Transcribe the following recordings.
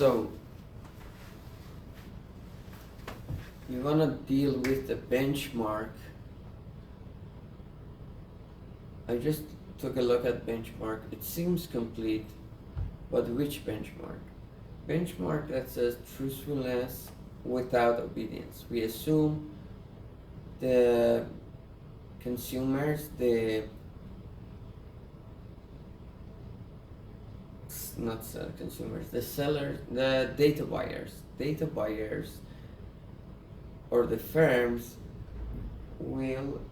So we want to deal with the benchmark. I just took a look at benchmark. It seems complete, but which benchmark? Benchmark that says truthfulness without obedience. We assume the consumers, not consumers, the sellers, the data buyers or the firms will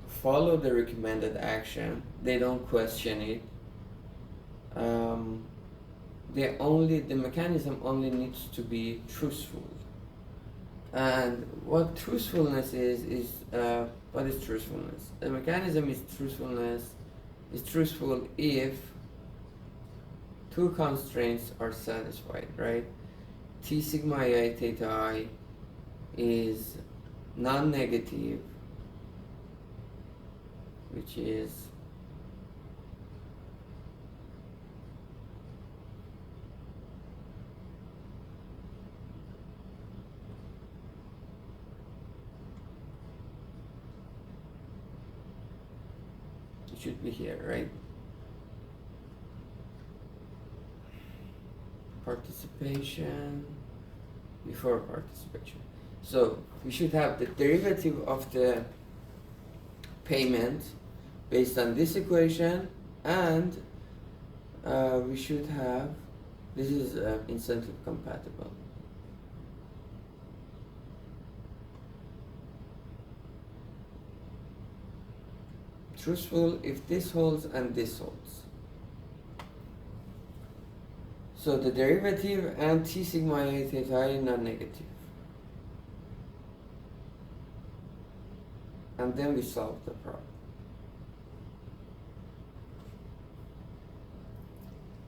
follow the recommended action. They don't question it. The mechanism only needs to be truthful. And what truthfulness is what is truthfulness? The mechanism is truthful if two constraints are satisfied, right? T sigma I theta I is non-negative, which is it should be here, right? Participation before participation. So we should have the derivative of the payment based on this equation, and we should have, this is incentive compatible. Truthful if this holds and this holds. So the derivative and T sigma I theta I non-negative. And then we solve the problem.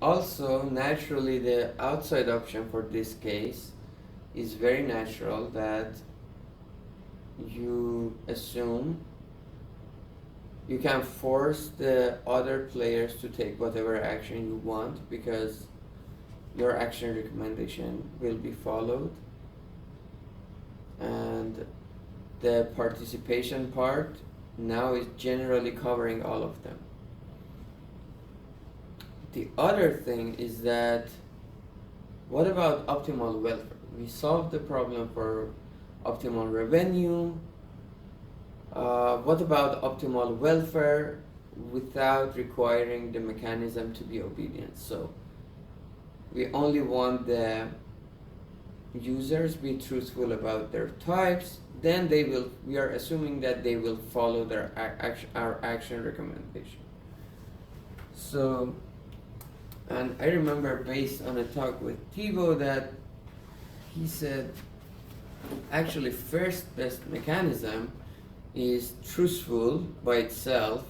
Also, naturally, the outside option for this case is very natural, that you assume you can force the other players to take whatever action you want, because your action recommendation will be followed, and the participation part now is generally covering all of them. The other thing is that, what about optimal welfare? We solved the problem for optimal revenue. What about optimal welfare without requiring the mechanism to be obedient? So we only want the users be truthful about their types, then they will, we are assuming that they will follow their our action recommendation. So, and I remember, based on a talk with Thibaut, that he said actually first best mechanism is truthful by itself,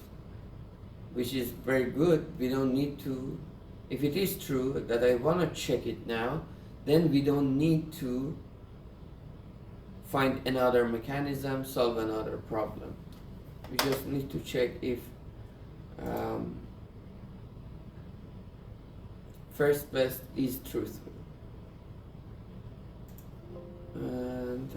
which is very good. We don't need to, if it is true that I want to check it now, then we don't need to find another mechanism, solve another problem. We just need to check if first best is truthful. And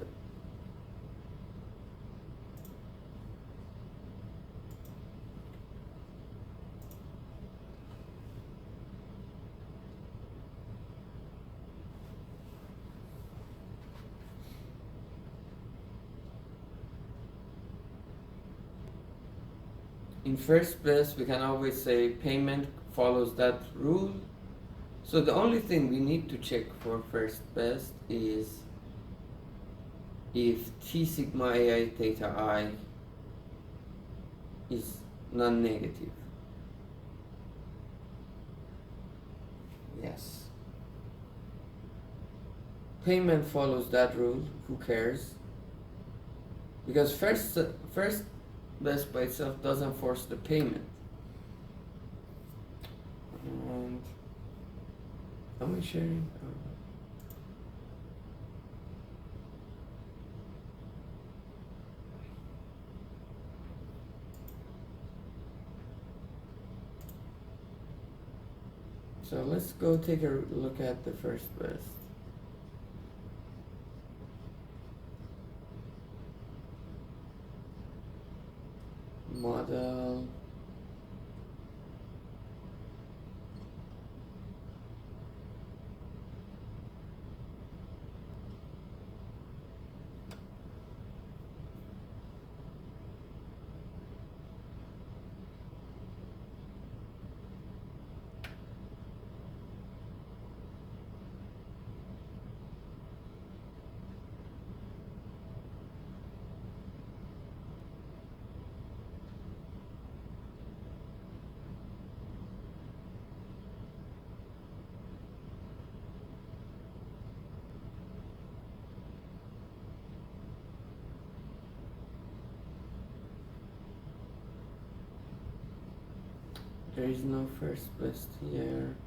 in first best, we can always say payment follows that rule. So the only thing we need to check for first best is if T sigma AI theta I is non-negative. Yes. Payment follows that rule, who cares? Because first best by itself doesn't force the payment. And am I sharing? So let's go take a look at the first best. Model. There is no first best here.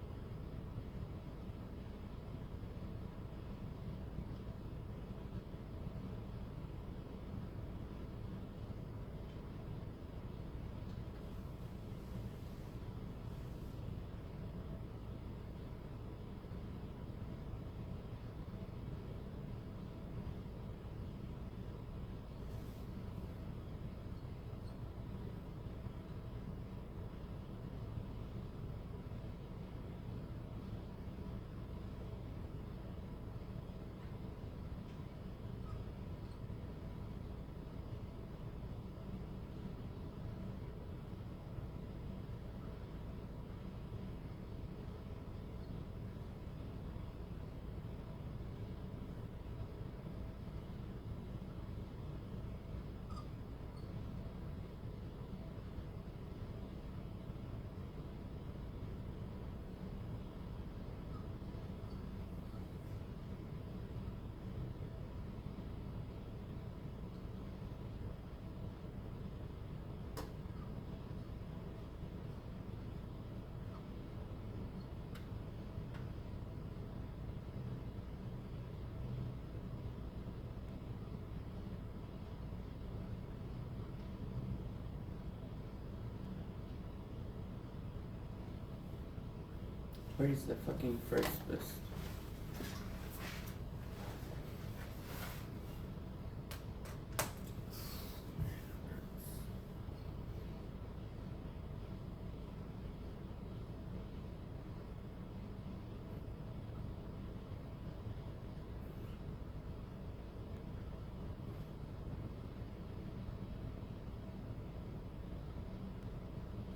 Where is the fucking first best?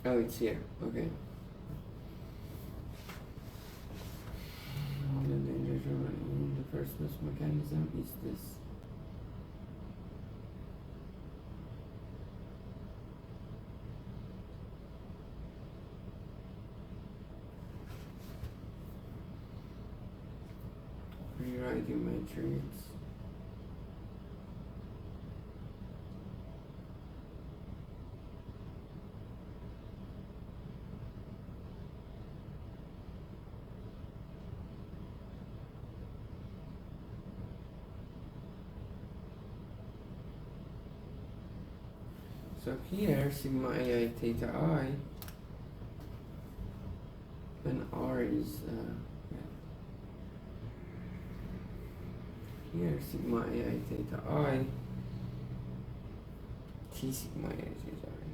Oh, it's here. Okay. The first best mechanism is this. Rewrite your matrix. So here, sigma ai theta I, when R is, here, sigma ai theta I, T sigma ai theta I.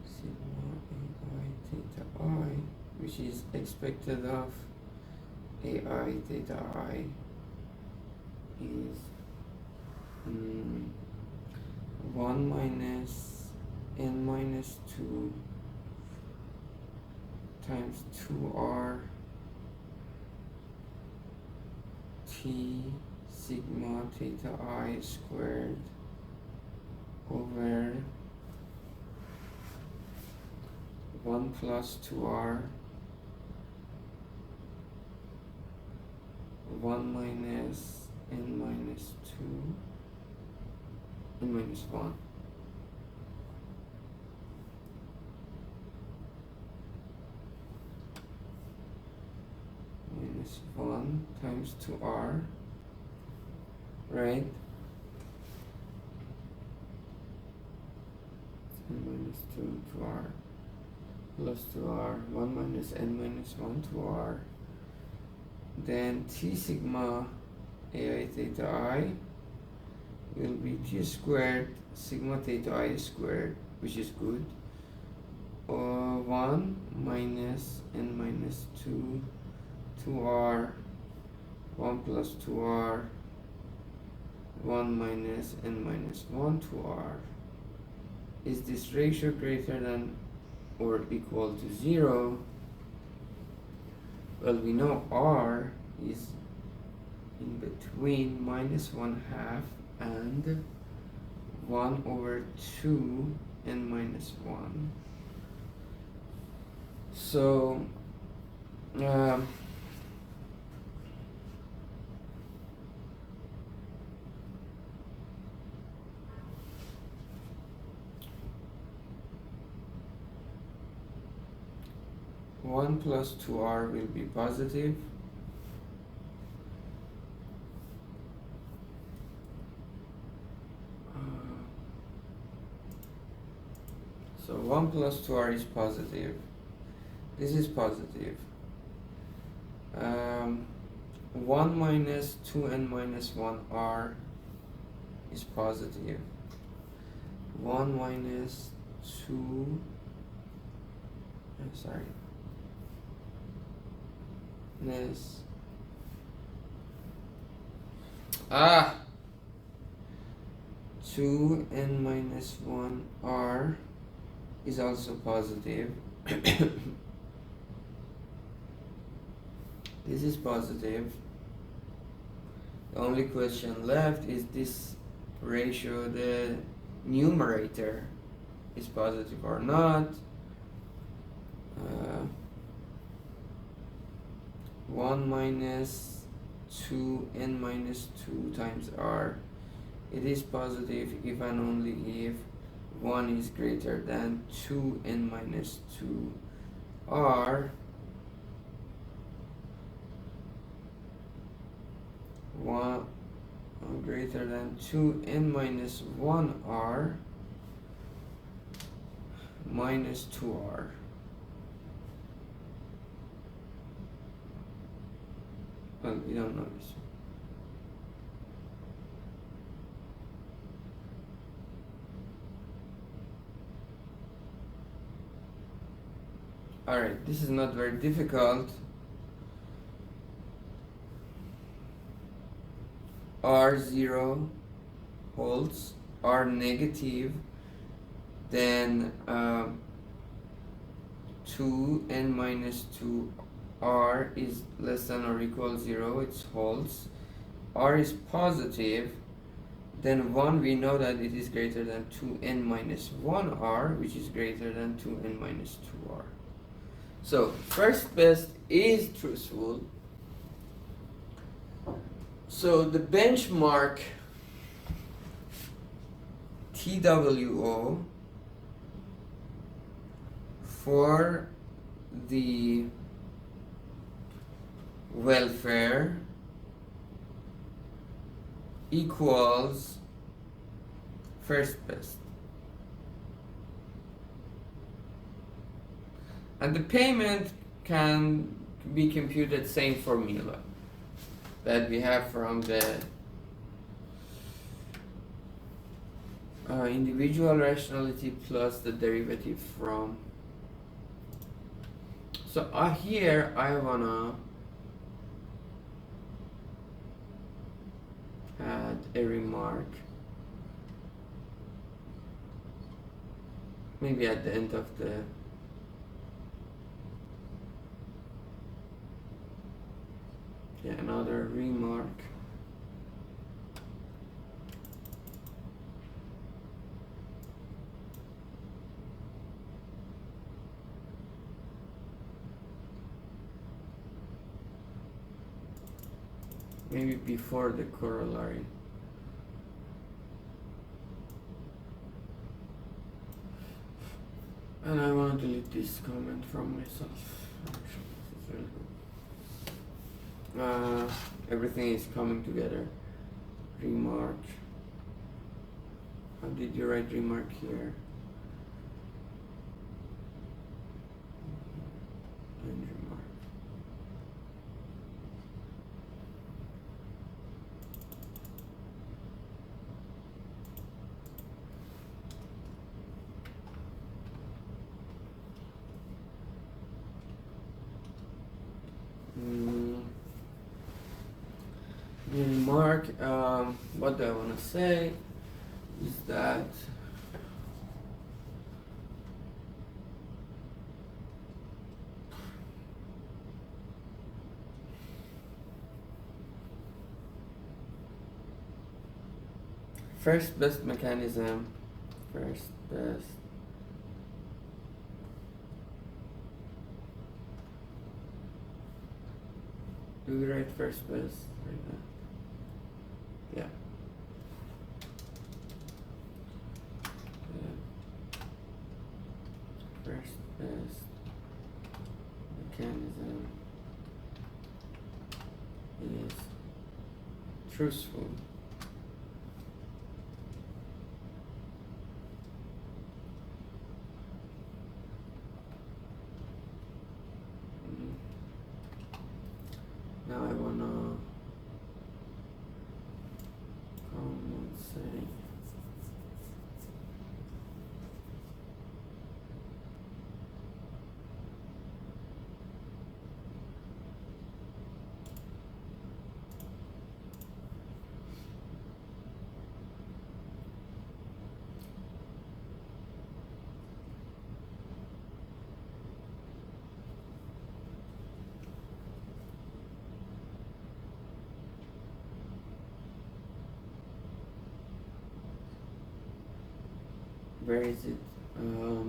Sigma ai theta I, which is expected of ai theta I is 1 minus n minus 2 times 2r t sigma theta I squared over 1 plus 2r 1 minus n minus 2 n minus 1 minus 1 times 2r, right? 2r plus 2r, 1 minus n minus 1 2r. Then T sigma ai theta I will be T squared sigma theta I squared, which is good, or 1 minus n minus 2 2r, 1 plus 2r, 1 minus n minus 1 2r. Is this ratio greater than or equal to 0? Well, we know r is in between minus 1/2 and 1 over 2 n minus 1. So 1 plus 2r will be positive. So 1 plus 2r is positive. This is positive. 1 minus 2n minus 1r is positive. 1 minus 2, sorry, this 2n minus 1r is also positive. This is positive. The only question left is this ratio, the numerator is positive or not. 1 minus 2n minus 2 times r. It is positive if and only if 1 is greater than 2n minus 2r. 1 greater than 2n minus 1r minus 2r. Well, we don't know this. Alright, this is not very difficult. R0 holds, R negative, then 2n minus 2r is less than or equal 0, it holds. R is positive, then 1 we know that it is greater than 2n minus 1r, which is greater than 2n minus 2r. So first best is truthful. So the benchmark TWO for the welfare equals first best. And the payment can be computed same formula that we have from the individual rationality plus the derivative from. So here I wanna add a remark, maybe at the end of the another remark. Maybe before the corollary. And I want to delete this comment from myself. Actually, this is really good. Everything is coming together. Remark. How did you write remark here? and remark. Remark, what do I want to say is that first best mechanism, first best do we write first best right now? Yeah. First best mechanism is truthful. Now I wanna come and say where is it? Oh,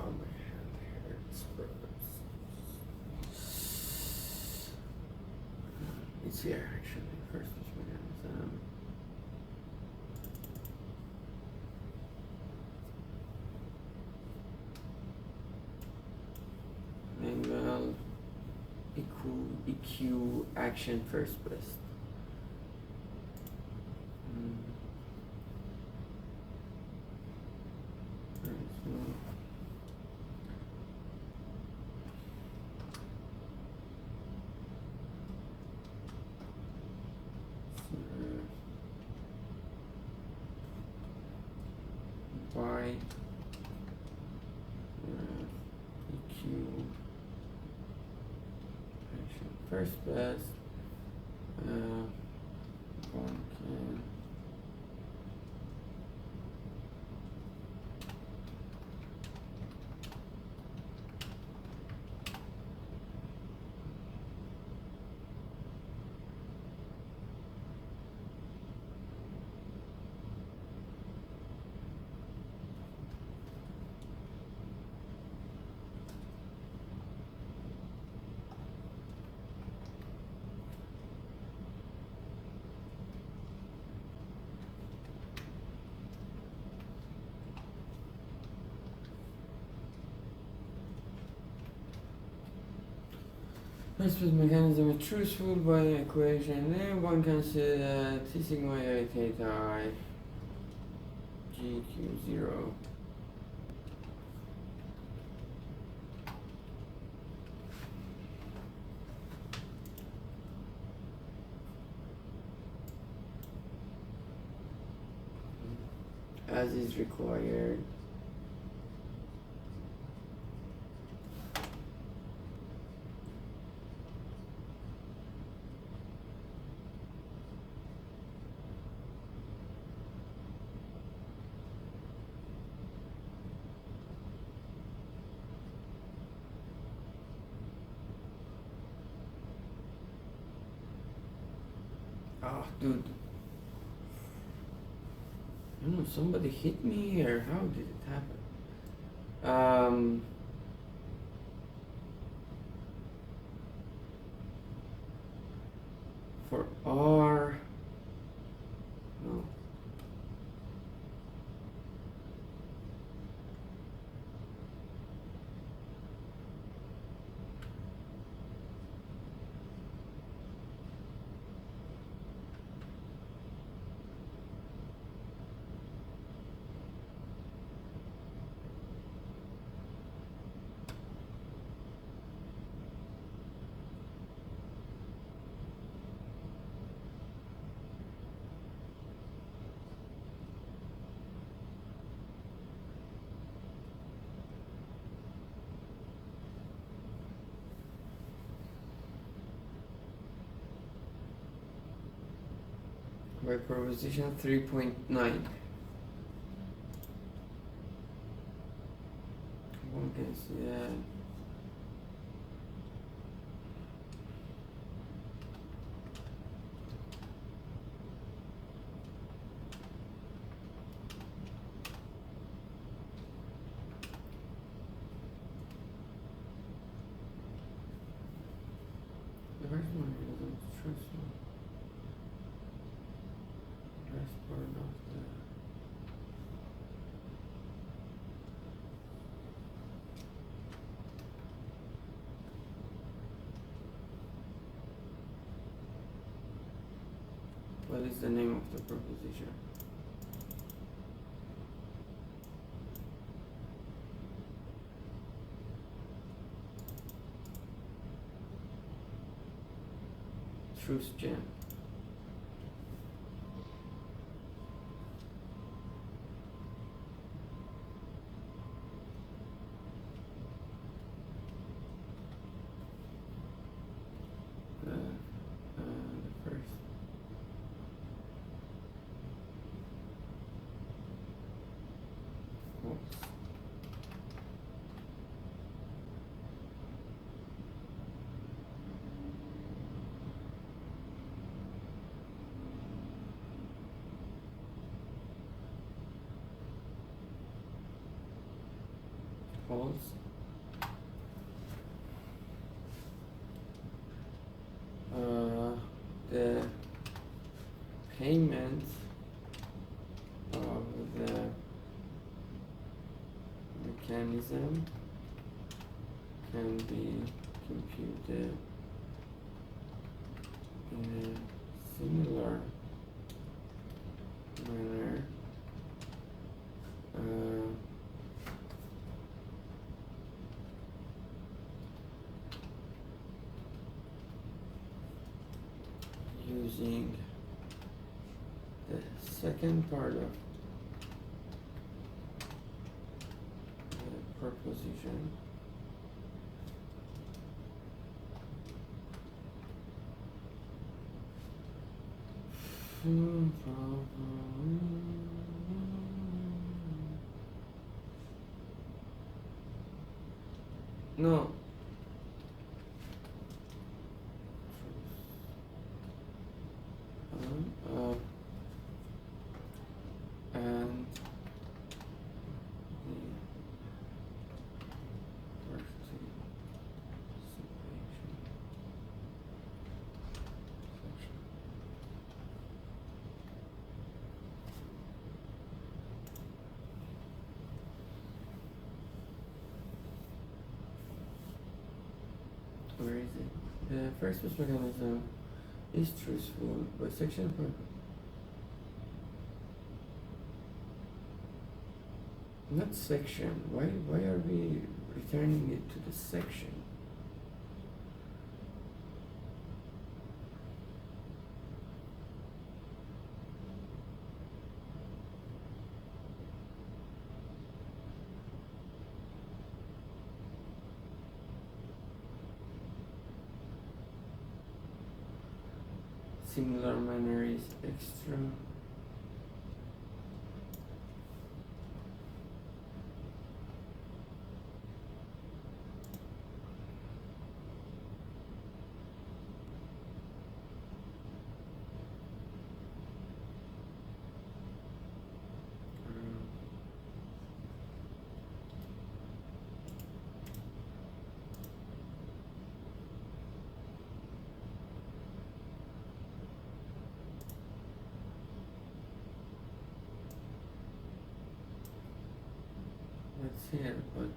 my hand hurts, bro. It's here actually. First mechanism. Manual EQ action first best. Y EQ action first best. One can first best mechanism is truthful by equation. Then one can say that T sigma A theta I GQ0 as is required. Oh, dude. I don't know, somebody hit me or how did it happen? For R, no. by proposition 3.9. One can see that. The first one is truthful. First part of the what is the name of the proposition? Truth gem. The first. False. False. The payment of the mechanism can be computed in a similar manner using the second part of the proposition no. And the participation section. Where is it? The first mechanism is truthful by section purpose. Not section. Why are we returning it to the section? Similar manner is extra. That's here, but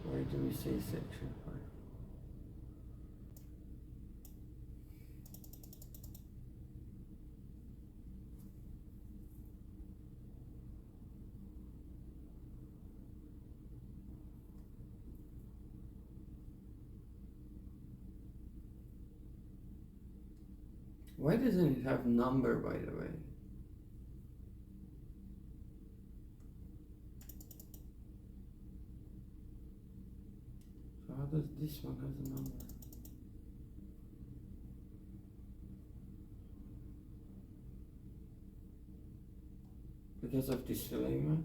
why do we say section 5? Why doesn't it have number, by the way? So how does this one have a number? because of these dilemmas.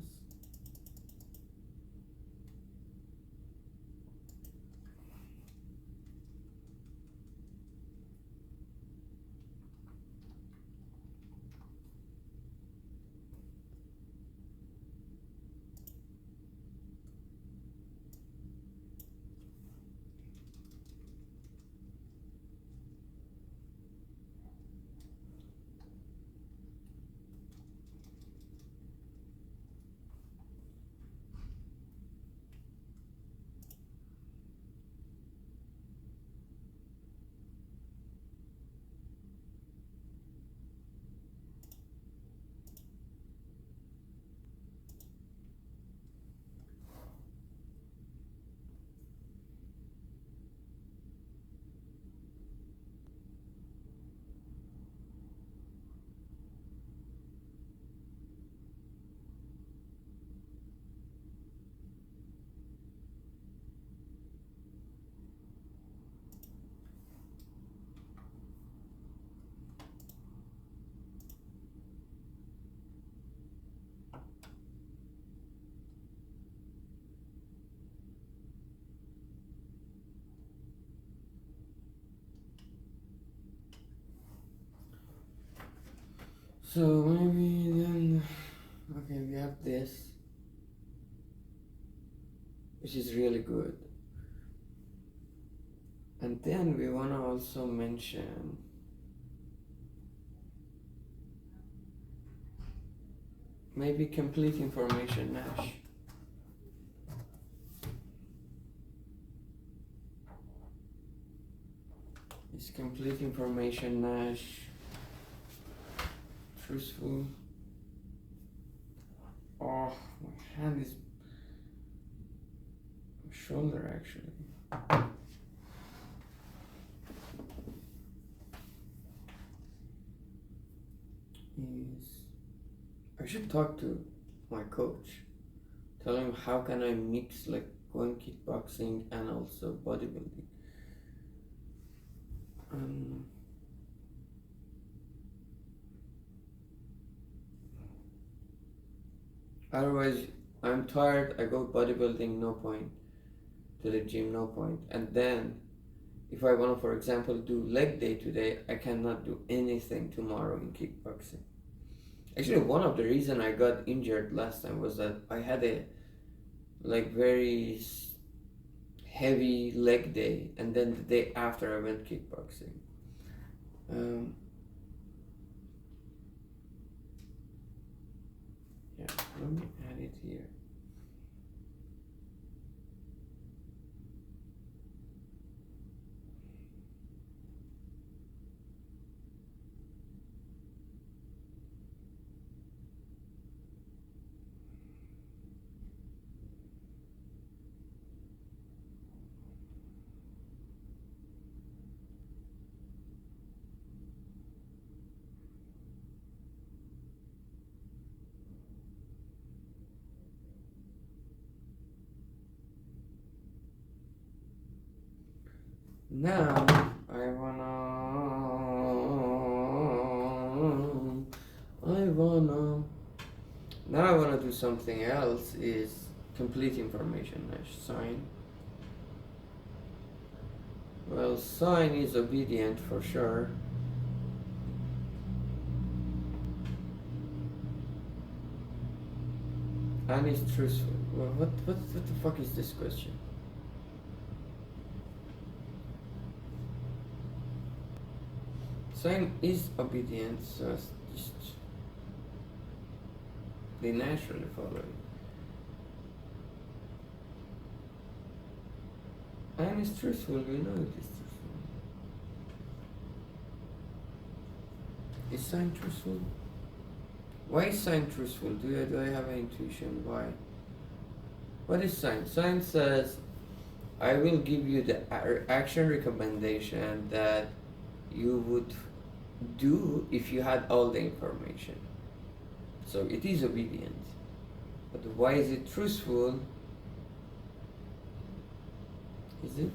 So maybe then, okay, we have this, which is really good. And then we want to also mention maybe complete information Nash. Is complete information Nash truthful? Oh, my hand is my shoulder actually. I should talk to my coach. Tell him how can I mix like going kickboxing and also bodybuilding. Otherwise, I'm tired. I go bodybuilding, no point. To the gym, no point. And then, if I want to, for example, do leg day today, I cannot do anything tomorrow in kickboxing. Actually, one of the reason I got injured last time was that I had a like very heavy leg day, and then the day after I went kickboxing. Yeah, let me add it here. Now I wanna do something else. Is complete information Nash sign. Well, sign is obedient for sure. And is truthful. Well, what the fuck is this question? Sign is obedient, so it's just they naturally follow it. And is truthful, we know it is truthful. Is sign truthful? Why is sign truthful? Do I have an intuition? Why? What is sign? Sign says, I will give you the action recommendation that you would do if you had all the information. So it is obedient. But why is it truthful? Is it?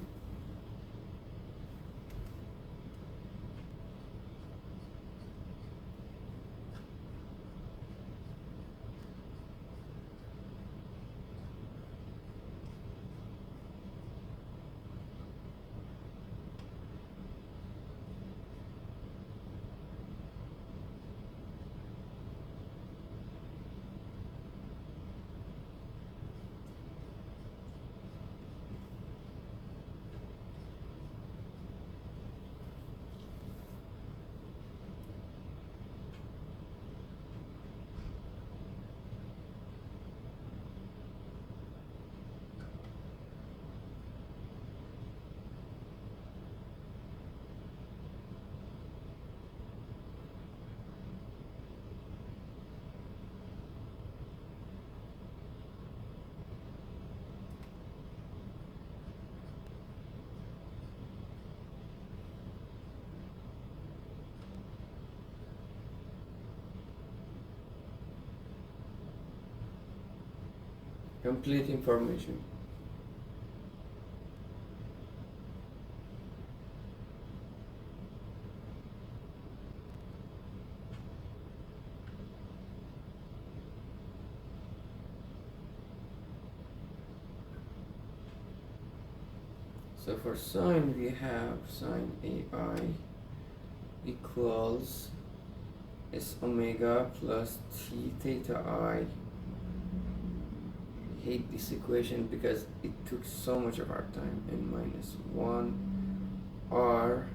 complete information. So for sine, we have sine AI equals S omega plus T theta I. I hate this equation because it took so much of our time. N minus 1 R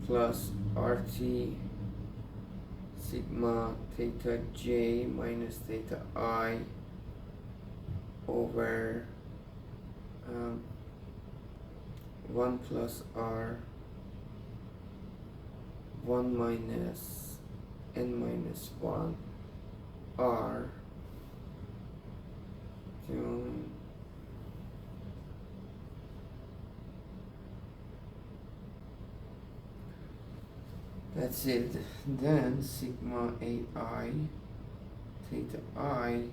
plus RT sigma theta J minus theta I over 1 plus R 1 minus N minus 1 R that's it. Then sigma AI theta I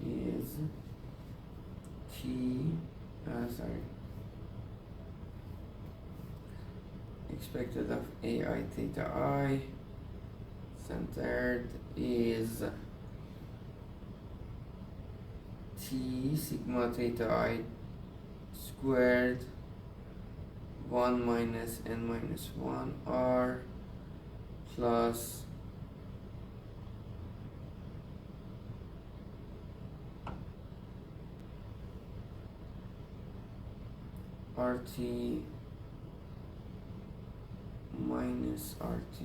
is expected of AI theta I centered is T sigma theta I squared 1 minus N minus 1 R plus RT minus RT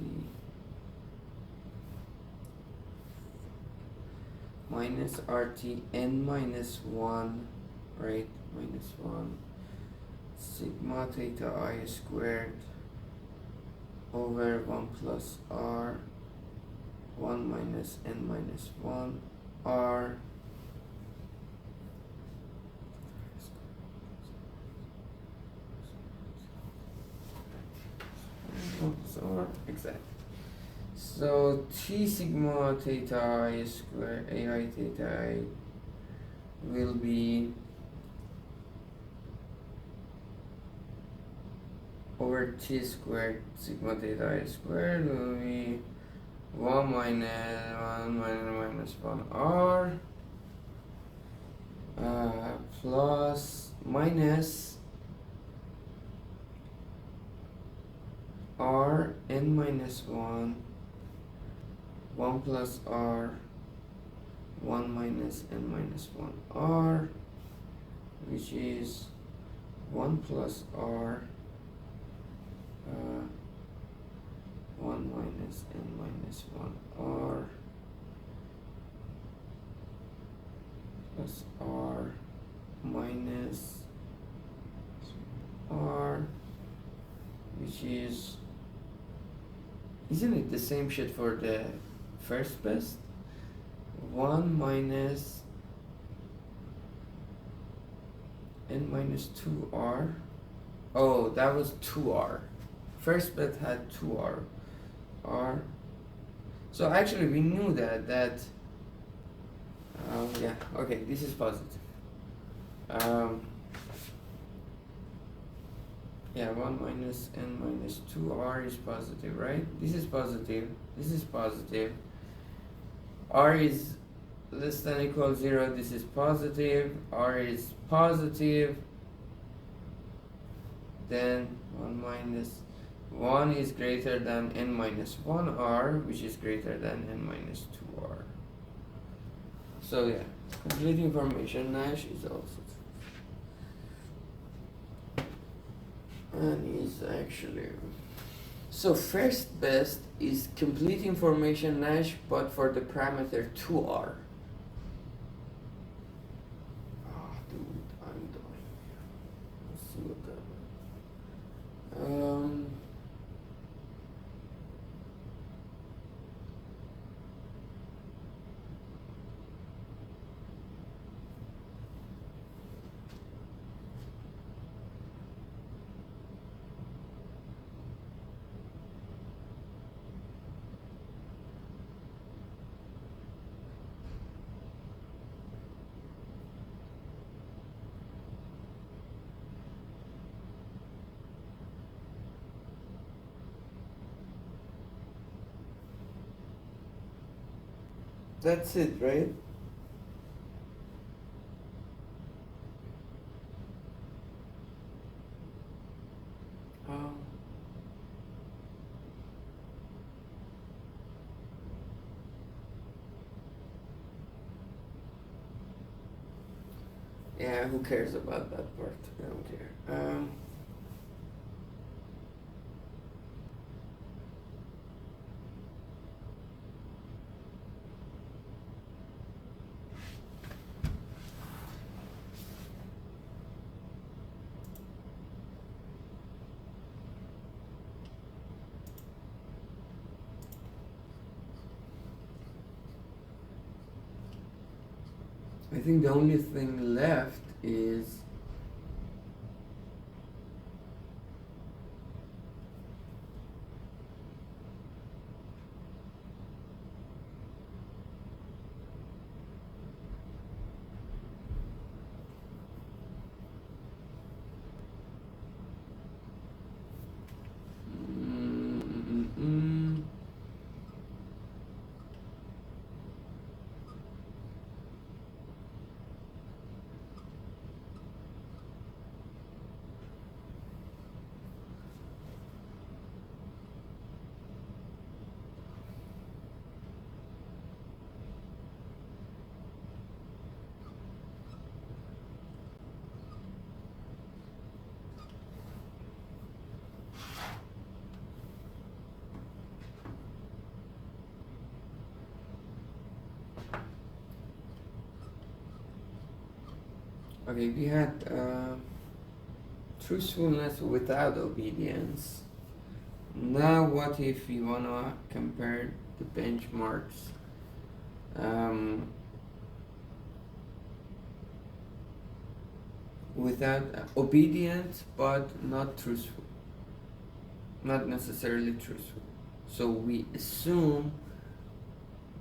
minus RT N minus 1, right, minus 1 sigma theta I squared over 1 plus R 1 minus N minus 1 R so exact. So T sigma theta I square AI theta I will be over T squared sigma theta I squared will be 1 minus 1 R plus minus R N minus 1 1 plus R 1 minus N minus 1 R, which is 1 plus R 1 minus N minus 1 R plus R minus R, which is, isn't it the same shit for the first best? 1 minus N minus 2R. Oh, that was 2R. First best had 2R. R. So actually we knew that yeah, okay, this is positive. Yeah, 1 minus N minus 2R is positive, right? This is positive, this is positive. R is less than equal 0, this is positive. R is positive. Then 1 minus 1 is greater than N minus 1R, which is greater than N minus 2R. So yeah, complete information Nash is also and is actually, so first best is complete information Nash, but for the parameter 2R. Oh dude, I'm dying. Let's see what that That's it, right? Um, yeah, who cares about that part? I don't care. I think the only thing left is mm, mm, mm, mm. Okay, we had truthfulness without obedience. Now, what if you wanna compare the benchmarks? Um, Without obedience, but not truthful, not necessarily truthful. So we assume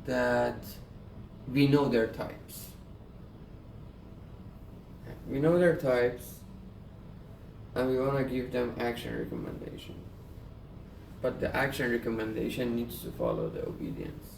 that we know their types. We know their types, and we wanna give them action recommendation. But the action recommendation needs to follow the obedience.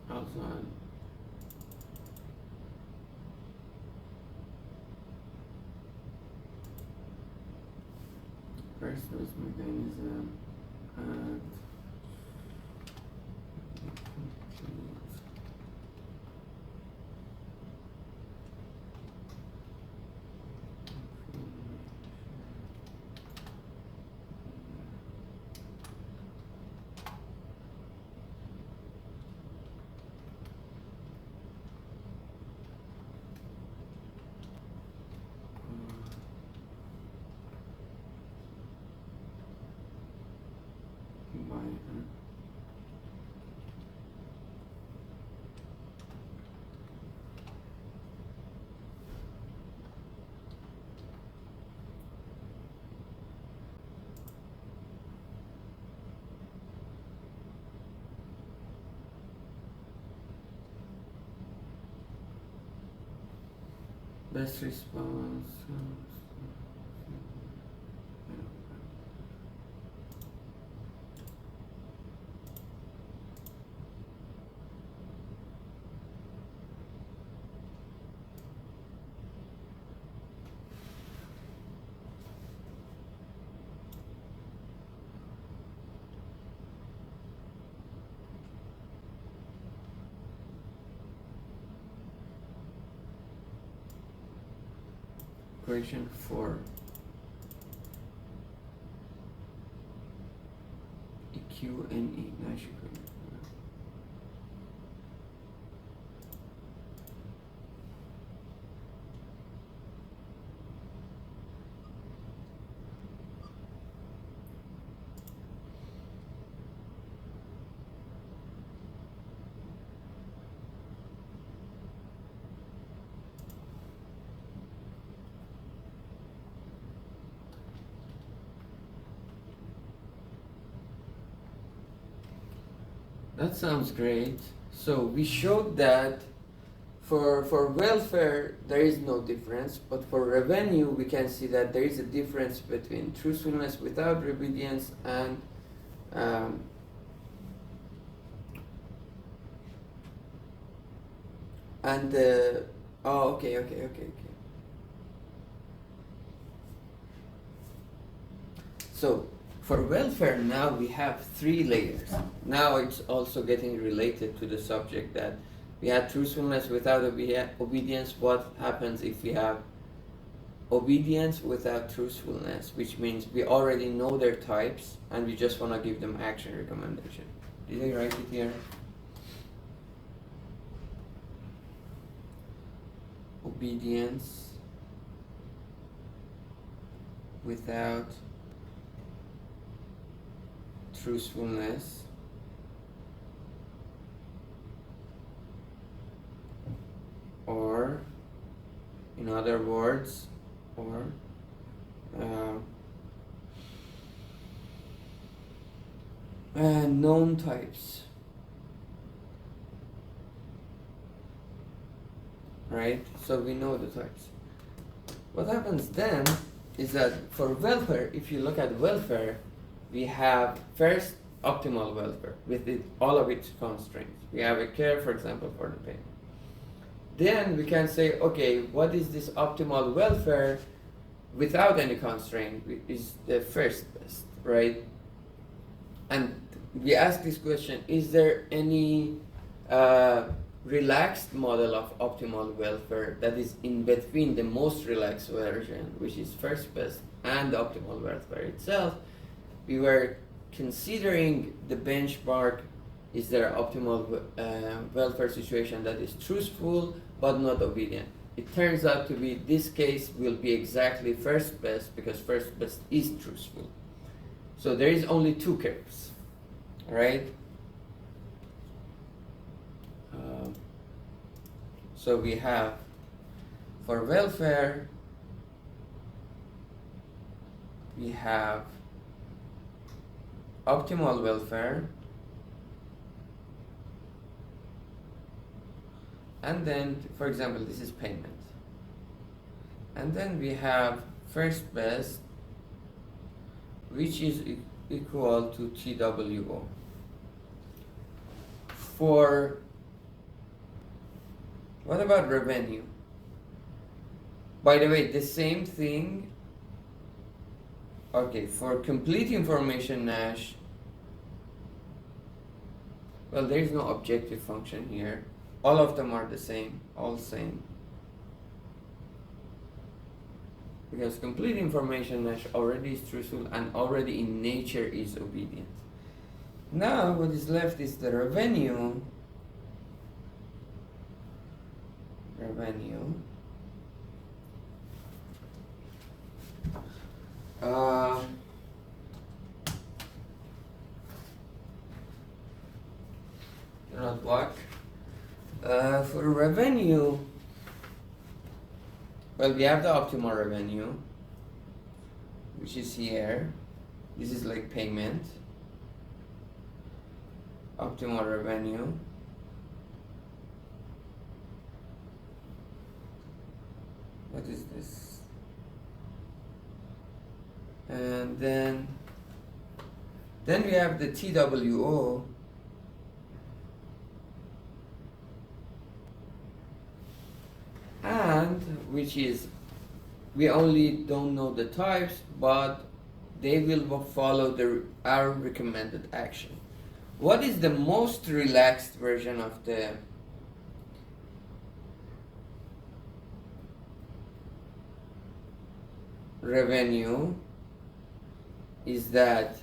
Also, response mechanism and by best response. equation for EQ and E Nash equation. That sounds great. So we showed that for welfare there is no difference, but for revenue we can see that there is a difference between truthfulness without obedience and um, oh, okay. So for welfare now we have 3 layers. Now it's also getting related to the subject that we had truthfulness without obedience. What happens if we have obedience without truthfulness, which means we already know their types and we just want to give them action recommendation. Did I write it here? Obedience without truthfulness or in other words or known types, right? So we know the types. What happens then is that for welfare, if you look at welfare, we have first optimal welfare with all of its constraints. We have a care, for example, for the pain. Then we can say, okay, what is this optimal welfare without any constraint is the first best, right? And we ask this question, is there any relaxed model of optimal welfare that is in between the most relaxed version, which is first best, and the optimal welfare itself? We were considering the benchmark, is there an optimal welfare situation that is truthful but not obedient? It turns out to be this case will be exactly first best because first best is truthful. So there is only 2 curves, right? So we have for welfare, we have optimal welfare, and then, for example, this is payment, and then we have first best, which is equal to TWO. For what about revenue? By the way, the same thing. Okay, for complete information Nash, well, there is no objective function here. All of them are the same, all same. Because complete information Nash already is truthful and already in nature is obedient. Now what is left is the revenue. Not block. For revenue, well, we have the optimal revenue, which is here. This is like payment. Optimal revenue. What is this? And then we have the TWO. And which is, we only don't know the types, but they will follow our recommended action. What is the most relaxed version of the revenue is that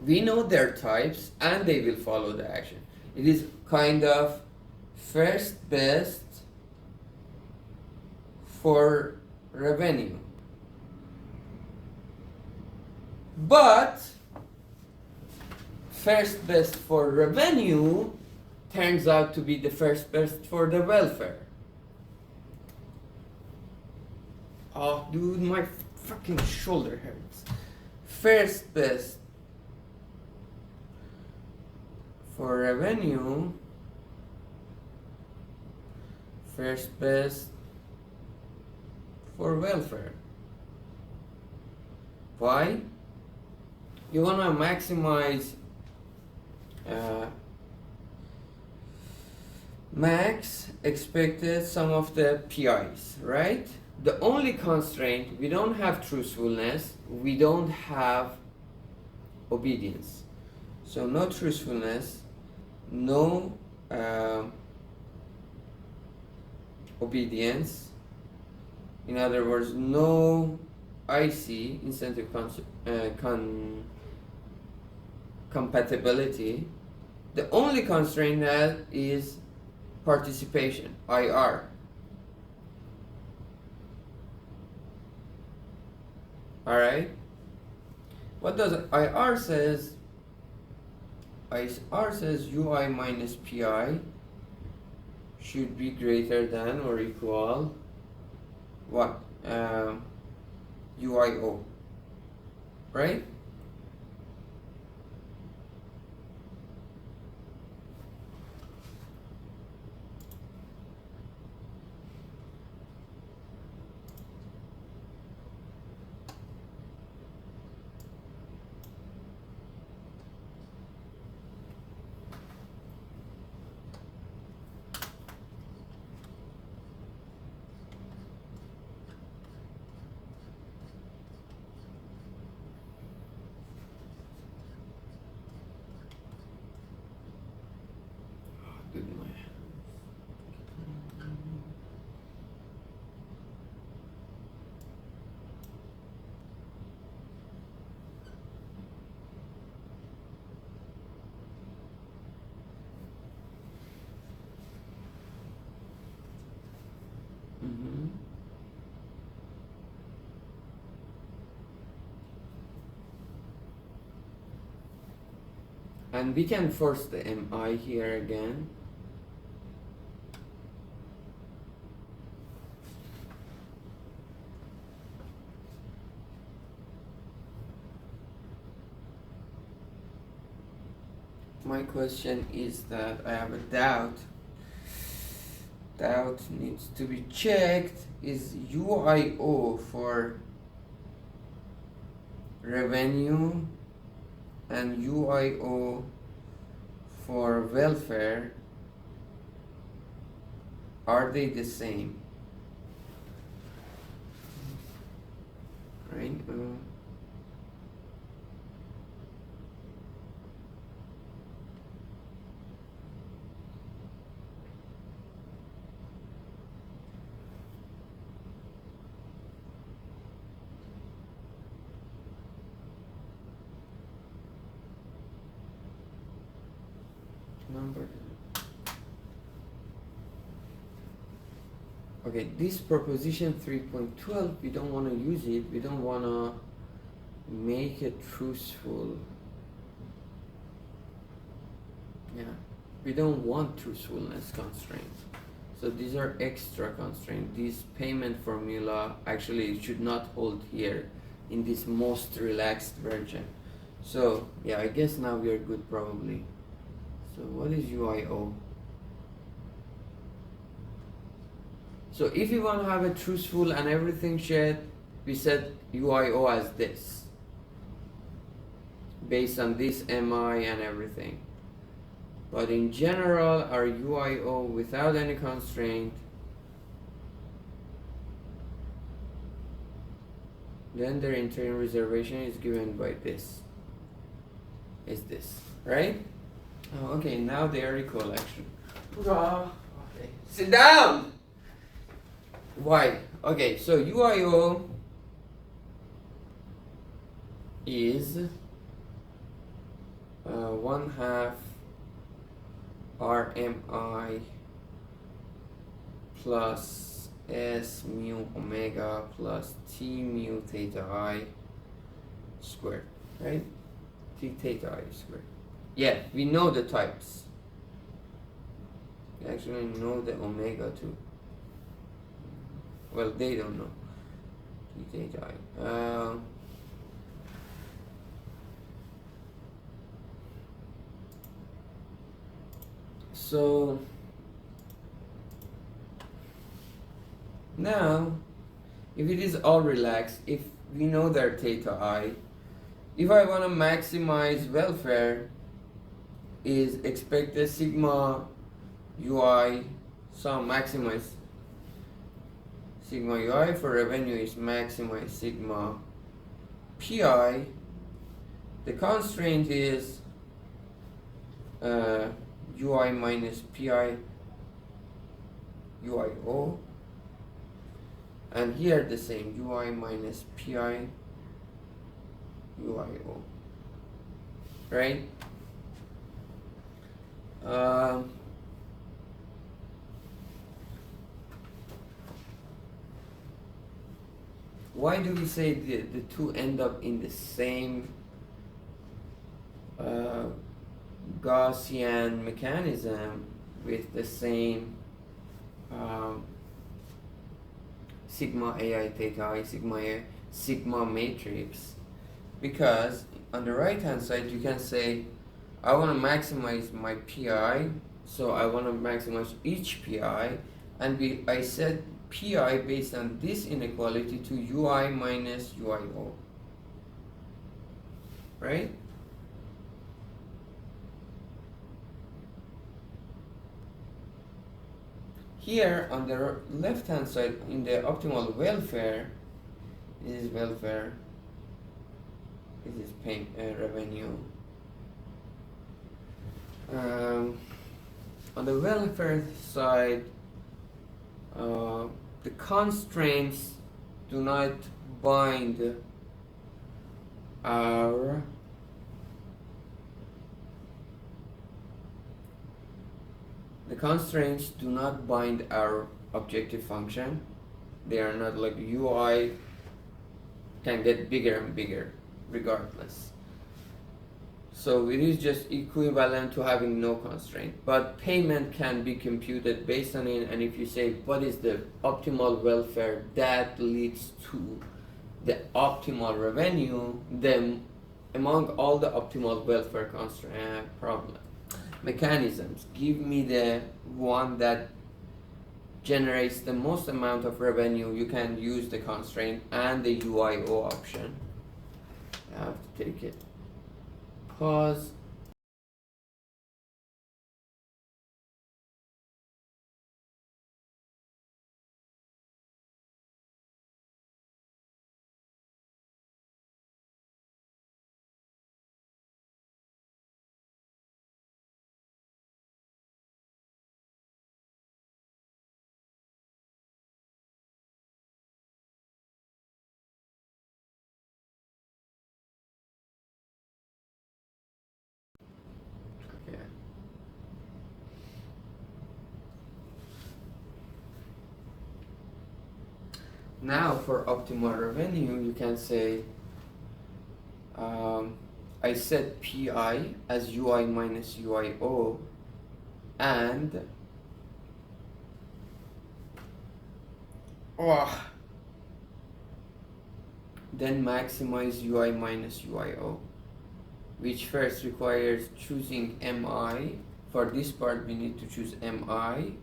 we know their types and they will follow the action. It is kind of first best for revenue. But first best for revenue turns out to be the first best for the welfare. Oh, dude, my fucking shoulder hurts. First best for revenue, first best for welfare. Why? You want to maximize max expected sum of the PIs, right? The only constraint, we don't have truthfulness, we don't have obedience. So no truthfulness, no obedience. In other words, no IC, incentive compatibility. The only constraint that is participation, IR. Alright? What does IR says? IR says UI minus PI should be greater than or equal what? UIO. Right? And we can force the MI here again. My question is that I have a doubt. Doubt needs to be checked. Is UIO for revenue and UIO for welfare, are they the same? Right? Number. Okay, this proposition 3.12, we don't want to use it, we don't want to make it truthful. Yeah, we don't want truthfulness constraints. So these are extra constraints. This payment formula actually should not hold here in this most relaxed version. So yeah, I guess now we are good probably. So what is UIO? So if you want to have a truthful and everything shared, we set UIO as this, based on this MI and everything. But in general, our UIO without any constraint, then their interim reservation is given by this. Is this, right? Oh, okay, now they are equal actually. Okay, sit down! Why? Okay, so UIO is 1/2 RMI plus S mu omega plus T mu theta I squared, right? T theta I squared. Yeah, we know the types. We actually know the omega too. Well, they don't know. T theta I. So now, if it is all relaxed, if we know their theta I, if I want to maximize welfare, is expected sigma UI, so maximize sigma UI for revenue is maximize sigma PI. The constraint is UI minus PI UIO, and here the same UI minus PI UIO, right? Why do we say the two end up in the same Gaussian mechanism with the same sigma AI theta I sigma matrix? Because on the right hand side you can say I want to maximize my PI, so I want to maximize each PI, and I set PI based on this inequality to UI minus UIO, right? Here on the left hand side in the optimal welfare, this is welfare, this is revenue. On the welfare side, the constraints do not bind our objective function. They are not like UI can get bigger and bigger regardless. So it is just equivalent to having no constraint, but payment can be computed based on it, and if you say what is the optimal welfare that leads to the optimal revenue, then among all the optimal welfare constraint mechanisms, give me the one that generates the most amount of revenue. You can use the constraint and the UIO option. I have to take it. Pause. Okay. Now for optimal revenue, you can say I set PI as UI minus UIO, and then maximize UI minus UIO, which first requires choosing MI. For this part we need to choose MI,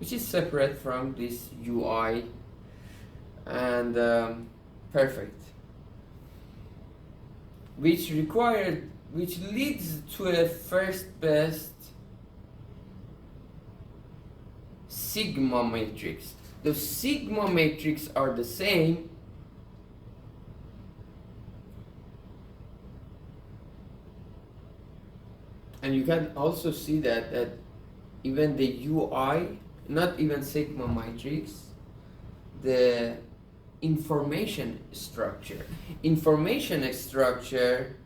which is separate from this UI, and perfect, which leads to a first best sigma matrix. The sigma matrix are the same, and you can also see that even the UI, not even sigma matrix, the information structure. Information structure,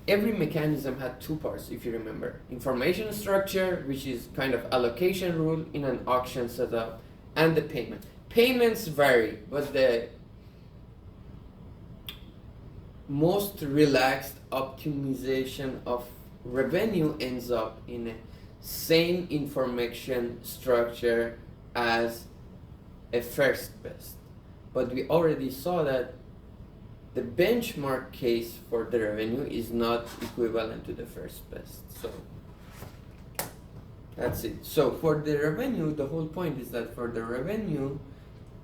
every mechanism had two parts, if you remember. Information structure, which is kind of allocation rule in an auction setup, and the payment. Payments vary, but the most relaxed optimization of revenue ends up in a same information structure as a first best. But we already saw that the benchmark case for the revenue is not equivalent to the first best. So that's it. So for the revenue, the whole point is that for the revenue,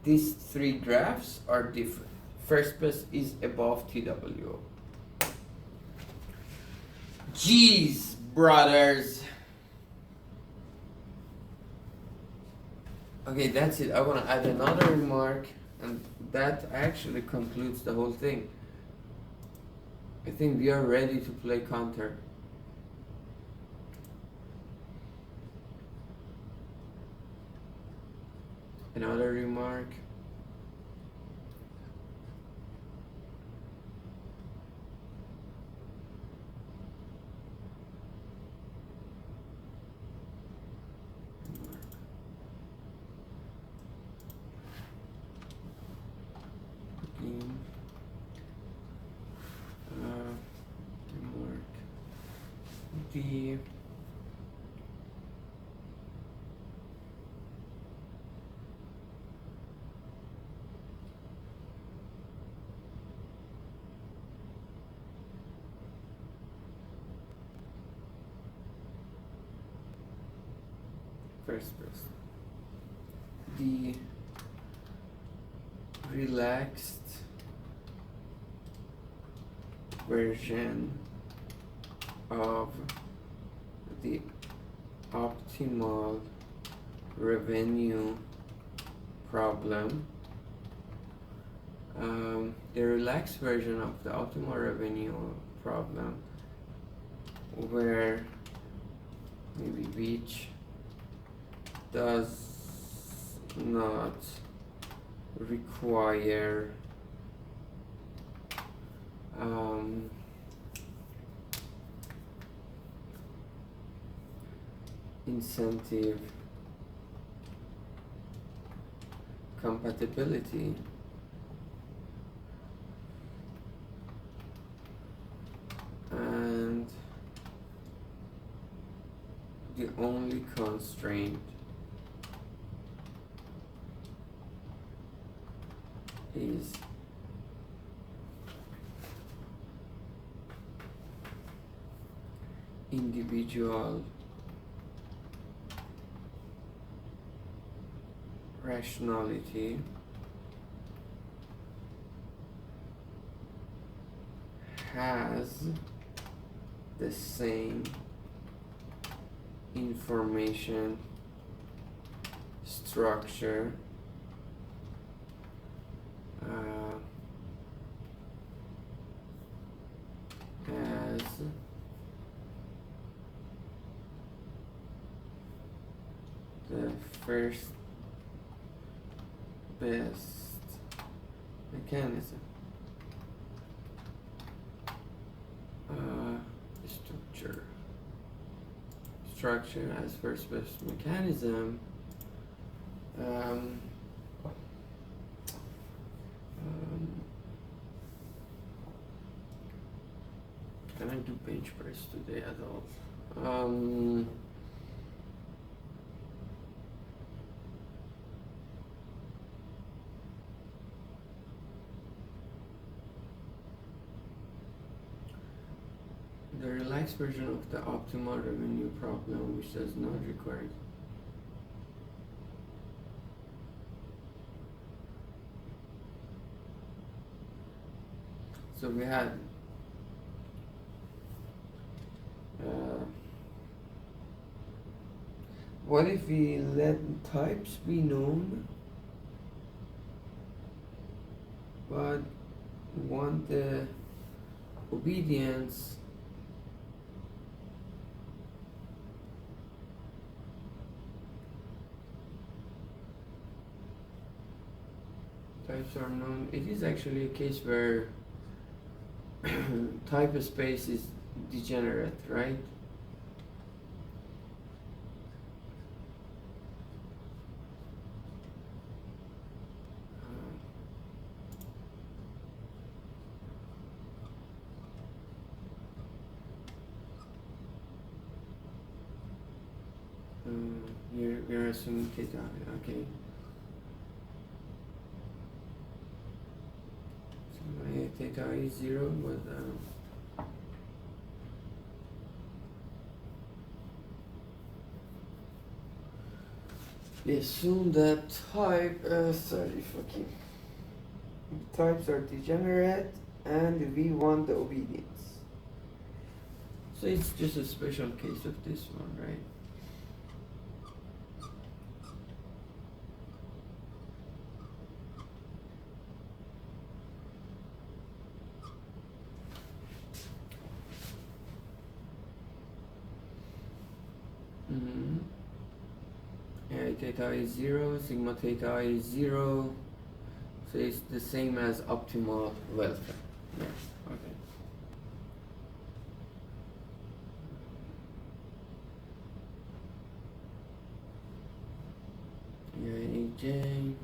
these three graphs are different. First best is above TWO. Jeez, brothers. Okay, that's it. I want to add another remark, and that actually concludes the whole thing. I think we are ready to play counter. Another remark. The first person, the relaxed version of the optimal revenue problem. The relaxed version of the optimal revenue problem, where maybe which does not require incentive compatibility, and the only constraint is individual rationality has the same information structure as the first best mechanism. Structure as first best mechanism. Can I do bench press today at all? The relaxed version of the optimal revenue problem, which does not require so we had what if we let types be known but want the obedience Types are known. It is actually a case where type space is degenerate, right? Here we are assuming theta. Okay. So my theta is 0, but we assume that types are degenerate and we want the obedience. So it's just a special case of this one, right? Yeah, theta is 0, sigma theta is 0, so it's the same as optimal welfare. Yeah, okay. Yeah, AJ.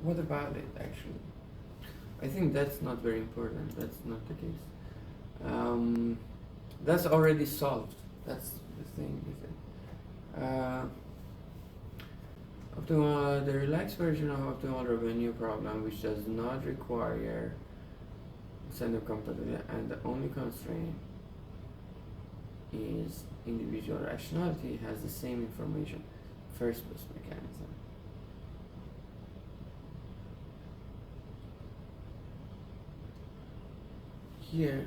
What about it actually? I think that's not very important. That's not the case. That's already solved. That's the thing with it. The relaxed version of optimal revenue problem, which does not require center compatibility, and the only constraint is individual rationality, has the same information first bus mechanism. Here,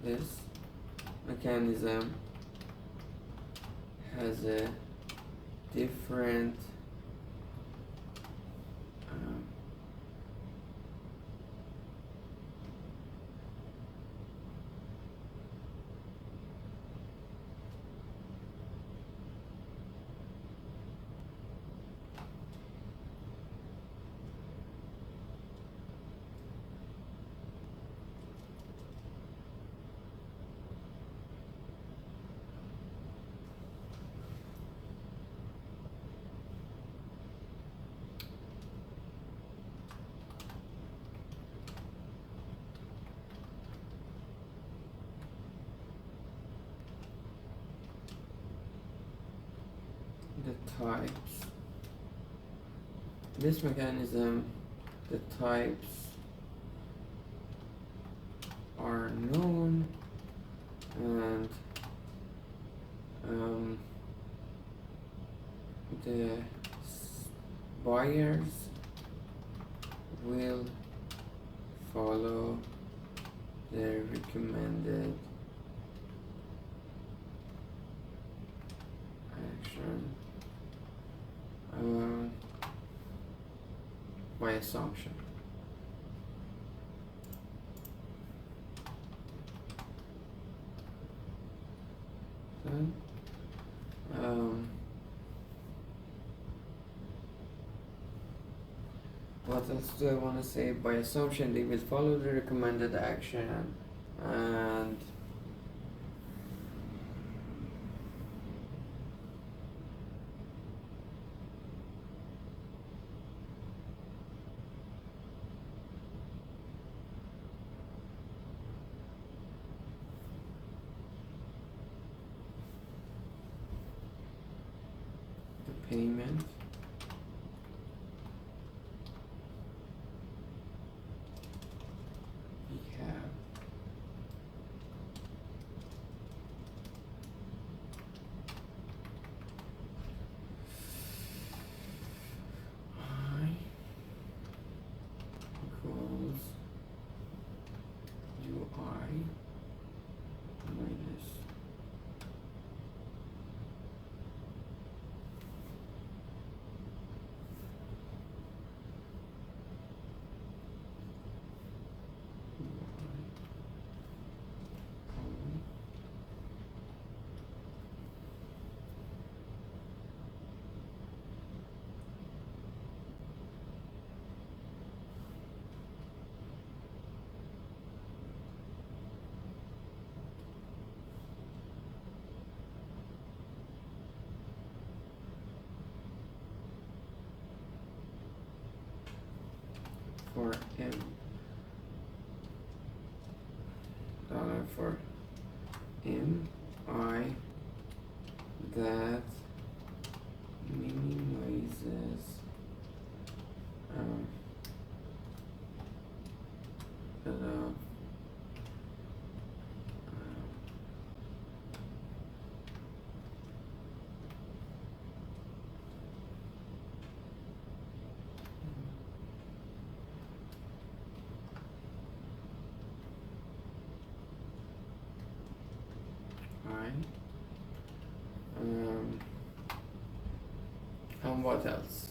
this mechanism has a different the types. This mechanism, the types are known, and the buyers will follow the recommended action by assumption. Okay. What else do I want to say? By assumption, they will follow the recommended action, and the payment we have I equals UI minus for M, dollar for M I that minimizes the and what else?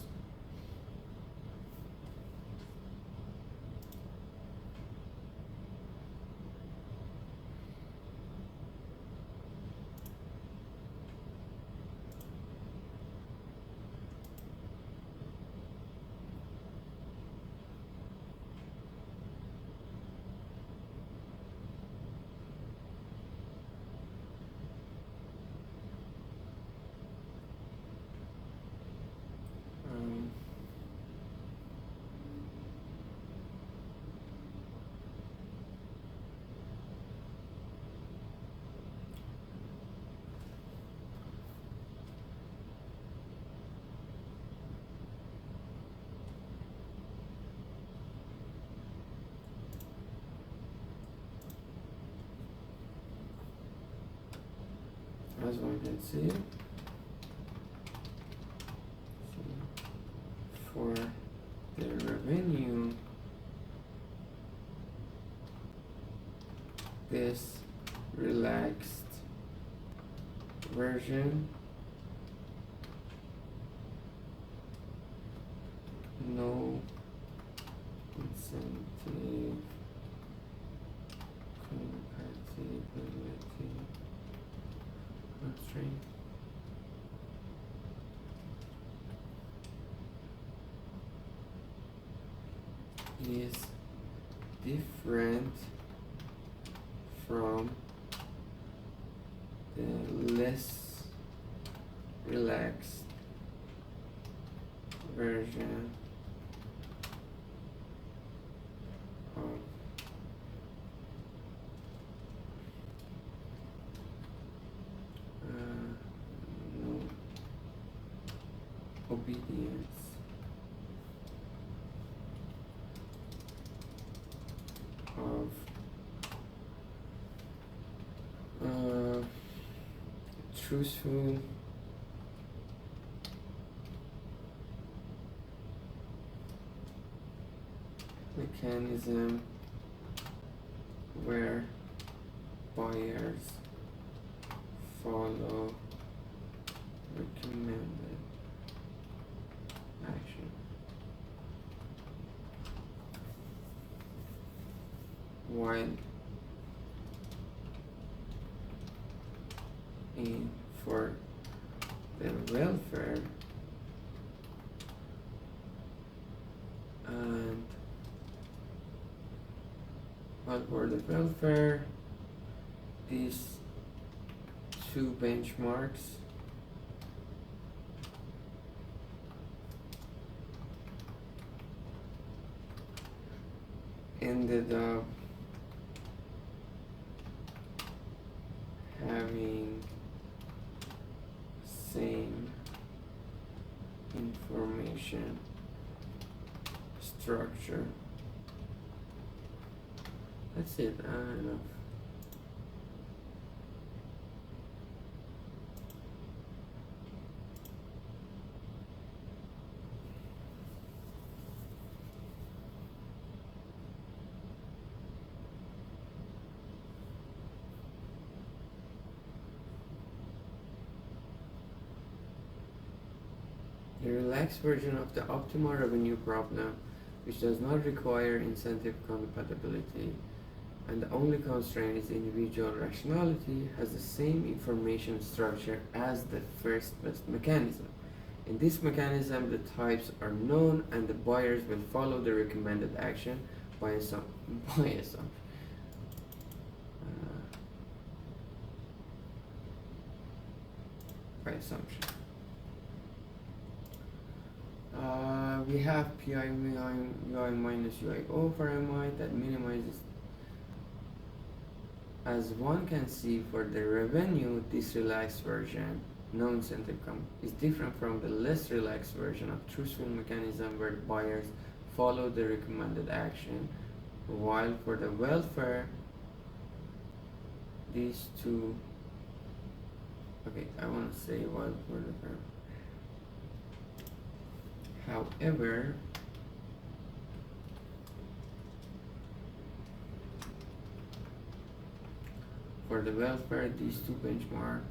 As one can see, for the revenue, this relaxed version, no incentive compatibility constraint. Is different from the less relaxed version of no obedience of truthful mechanism where buyers follow recommended action. While for the welfare and for the welfare, these two benchmarks ended up having same information structure. That's it, I don't know. The relaxed version of the optimal revenue problem, which does not require incentive compatibility and the only constraint is individual rationality, has the same information structure as the first best mechanism. In this mechanism, the types are known and the buyers will follow the recommended action by assumption. By assumption. We have pi ui minus ui over mi that minimizes. As one can see, for the revenue, this relaxed version, no incentive is different from the less relaxed version of truthful mechanism where buyers follow the recommended action, while for the welfare, these two, okay, I want to say while for the verb. However, for the welfare, these two benchmark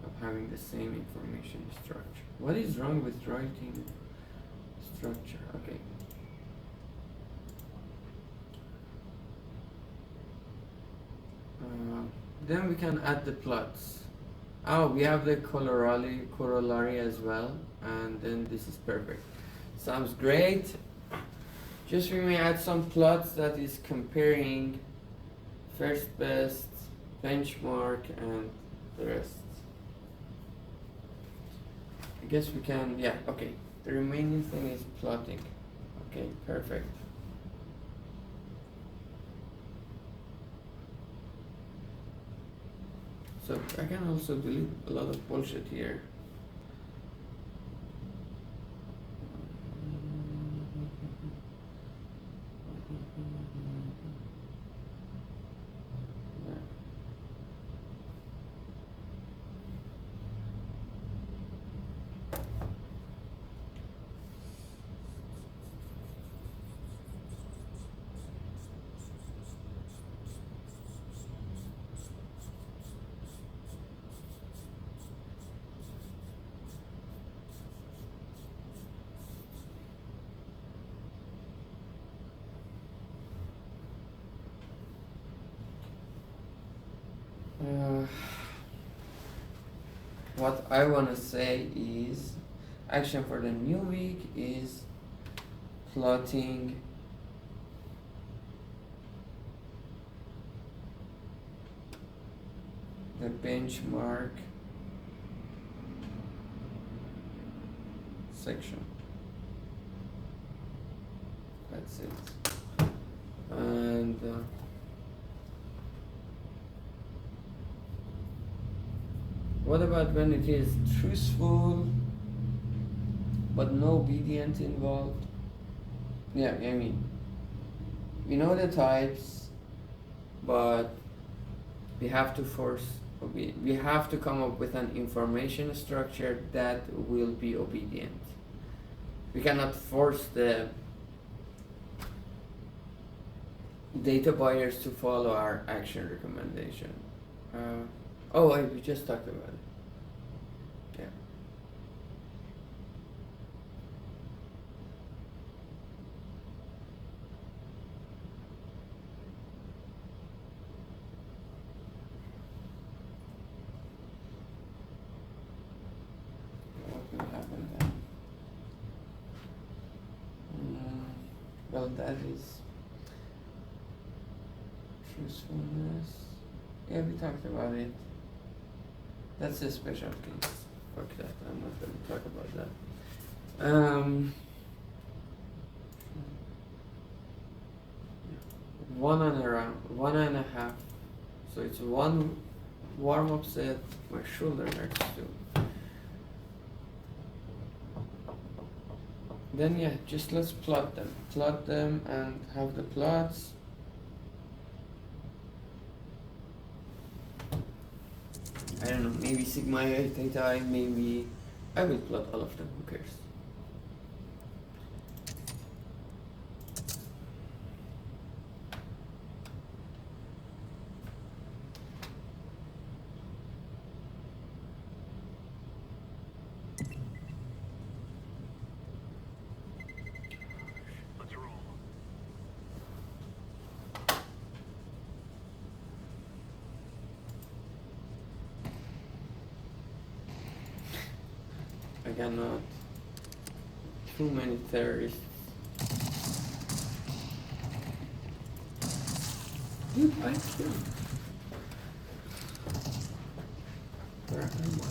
of having the same information structure. What is wrong with writing structure? Okay. Then we can add the plots. Oh, we have the corollary as well, and then this is perfect. Sounds great. Just we may add some plots that is comparing first best, benchmark, and the rest. I guess we can, yeah, okay. The remaining thing is plotting. Okay, perfect. So I can also delete a lot of bullshit here. What I want to say is action for the new week is plotting the benchmark section. That's it. And what about when it is truthful but no obedient involved? Yeah, I mean, we know the types, but we have to we have to come up with an information structure that will be obedient. We cannot force the data buyers to follow our action recommendation. We just talked about it. Yeah. What will happen then? Well, that is truthfulness. Yeah, we talked about it. That's a special case. Fuck that, I'm not going to talk about that. 1.5. So it's one warm-up set, my shoulder hurts too. Then yeah, just let's plot them and have the plots. I don't know, maybe sigma I, theta I, maybe I will plot all of them, who cares? I cannot. Too many terrorists. Dude, I killed. Where am I?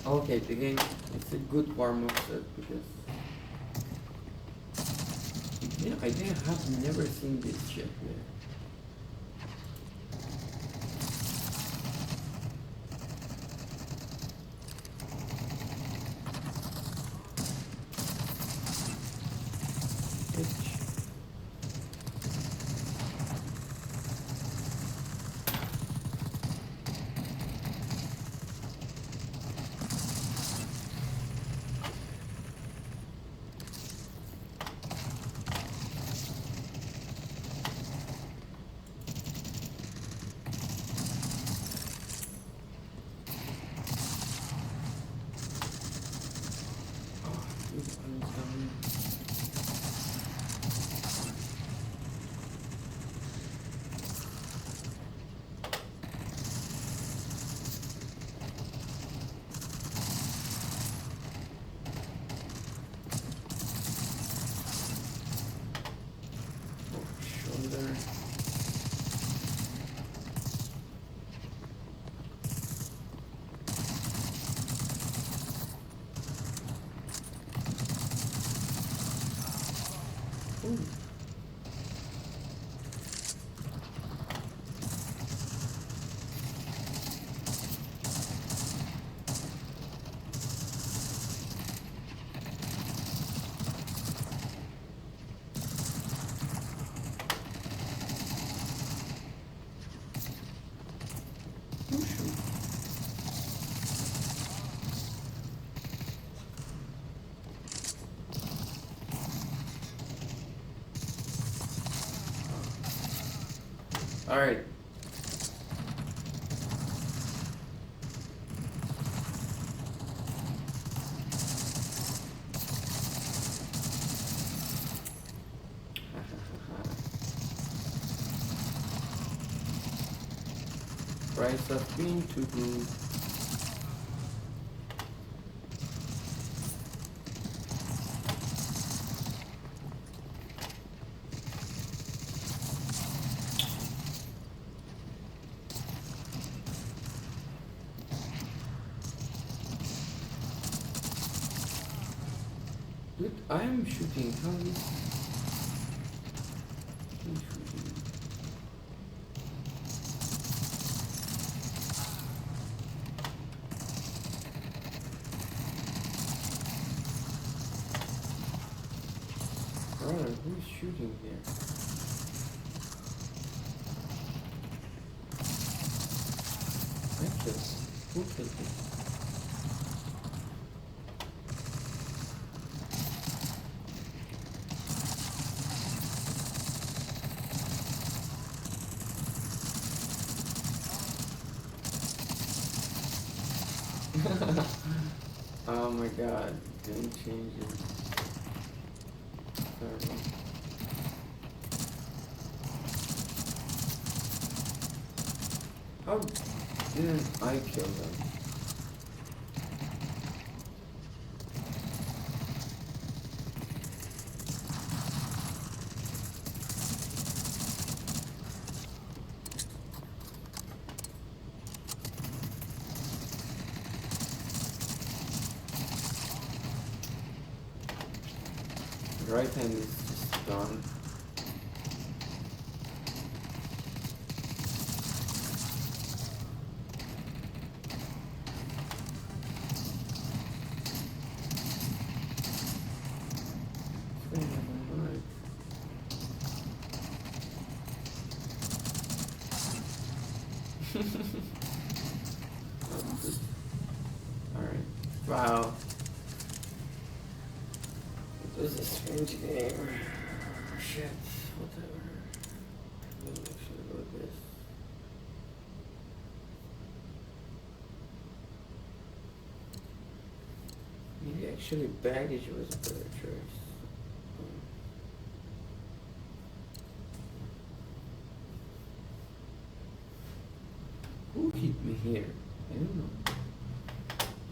Okay, the game, it's a good warm-up set because I think I have never seen this shit yet. Shoulder. Ooh. All right. Price of being too good. Dude, I am shooting. How is he shooting? Brother, who's shooting here? I killed him. Who killed him? Oh my god, game changing. Terrible. How didn't I kill them? Right hand is just gone. Alright. Wow. It was a strange game. Shit. Whatever. I'm actually about this. Maybe actually baggage was a better choice. Who hit me here? I don't know.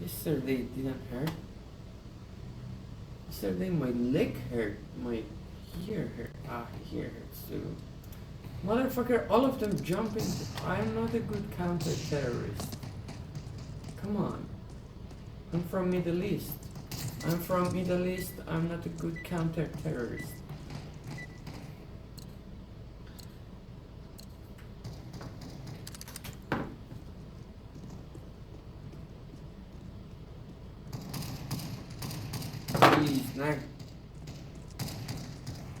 Yesterday it didn't hurt. Yesterday my leg hurt. My ear hurt. Here hurts too. Motherfucker, all of them jumping. I am not a good counter-terrorist. Come on. I'm from Middle East. I'm from Middle East. I'm not a good counter-terrorist. Please, not.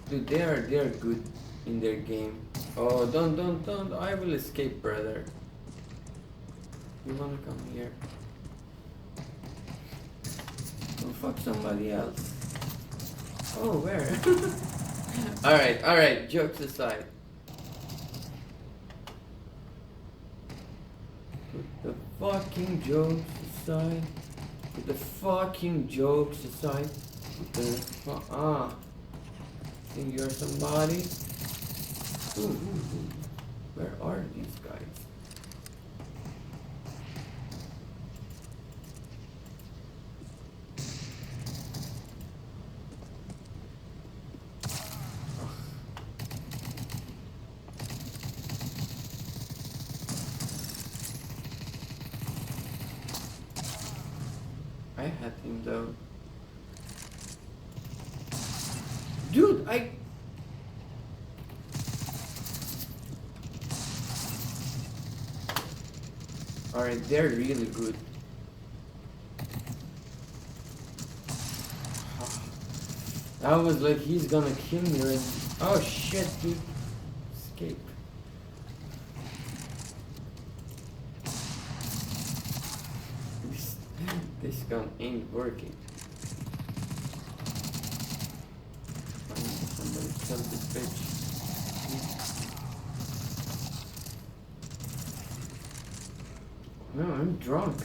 Dude, they are good in their game. Oh, don't! I will escape, brother. You wanna come here? Go fuck somebody else. Oh, where? Alright, jokes aside. Put the fucking jokes aside. Put the fucking jokes aside. Put the think you're somebody? Ooh. Where are these guys? I had him though. Dude, Alright, they're really good. I was like, he's gonna kill me right. Oh shit, dude. Escape. This gun ain't working. Somebody kill this bitch. No, I'm drunk.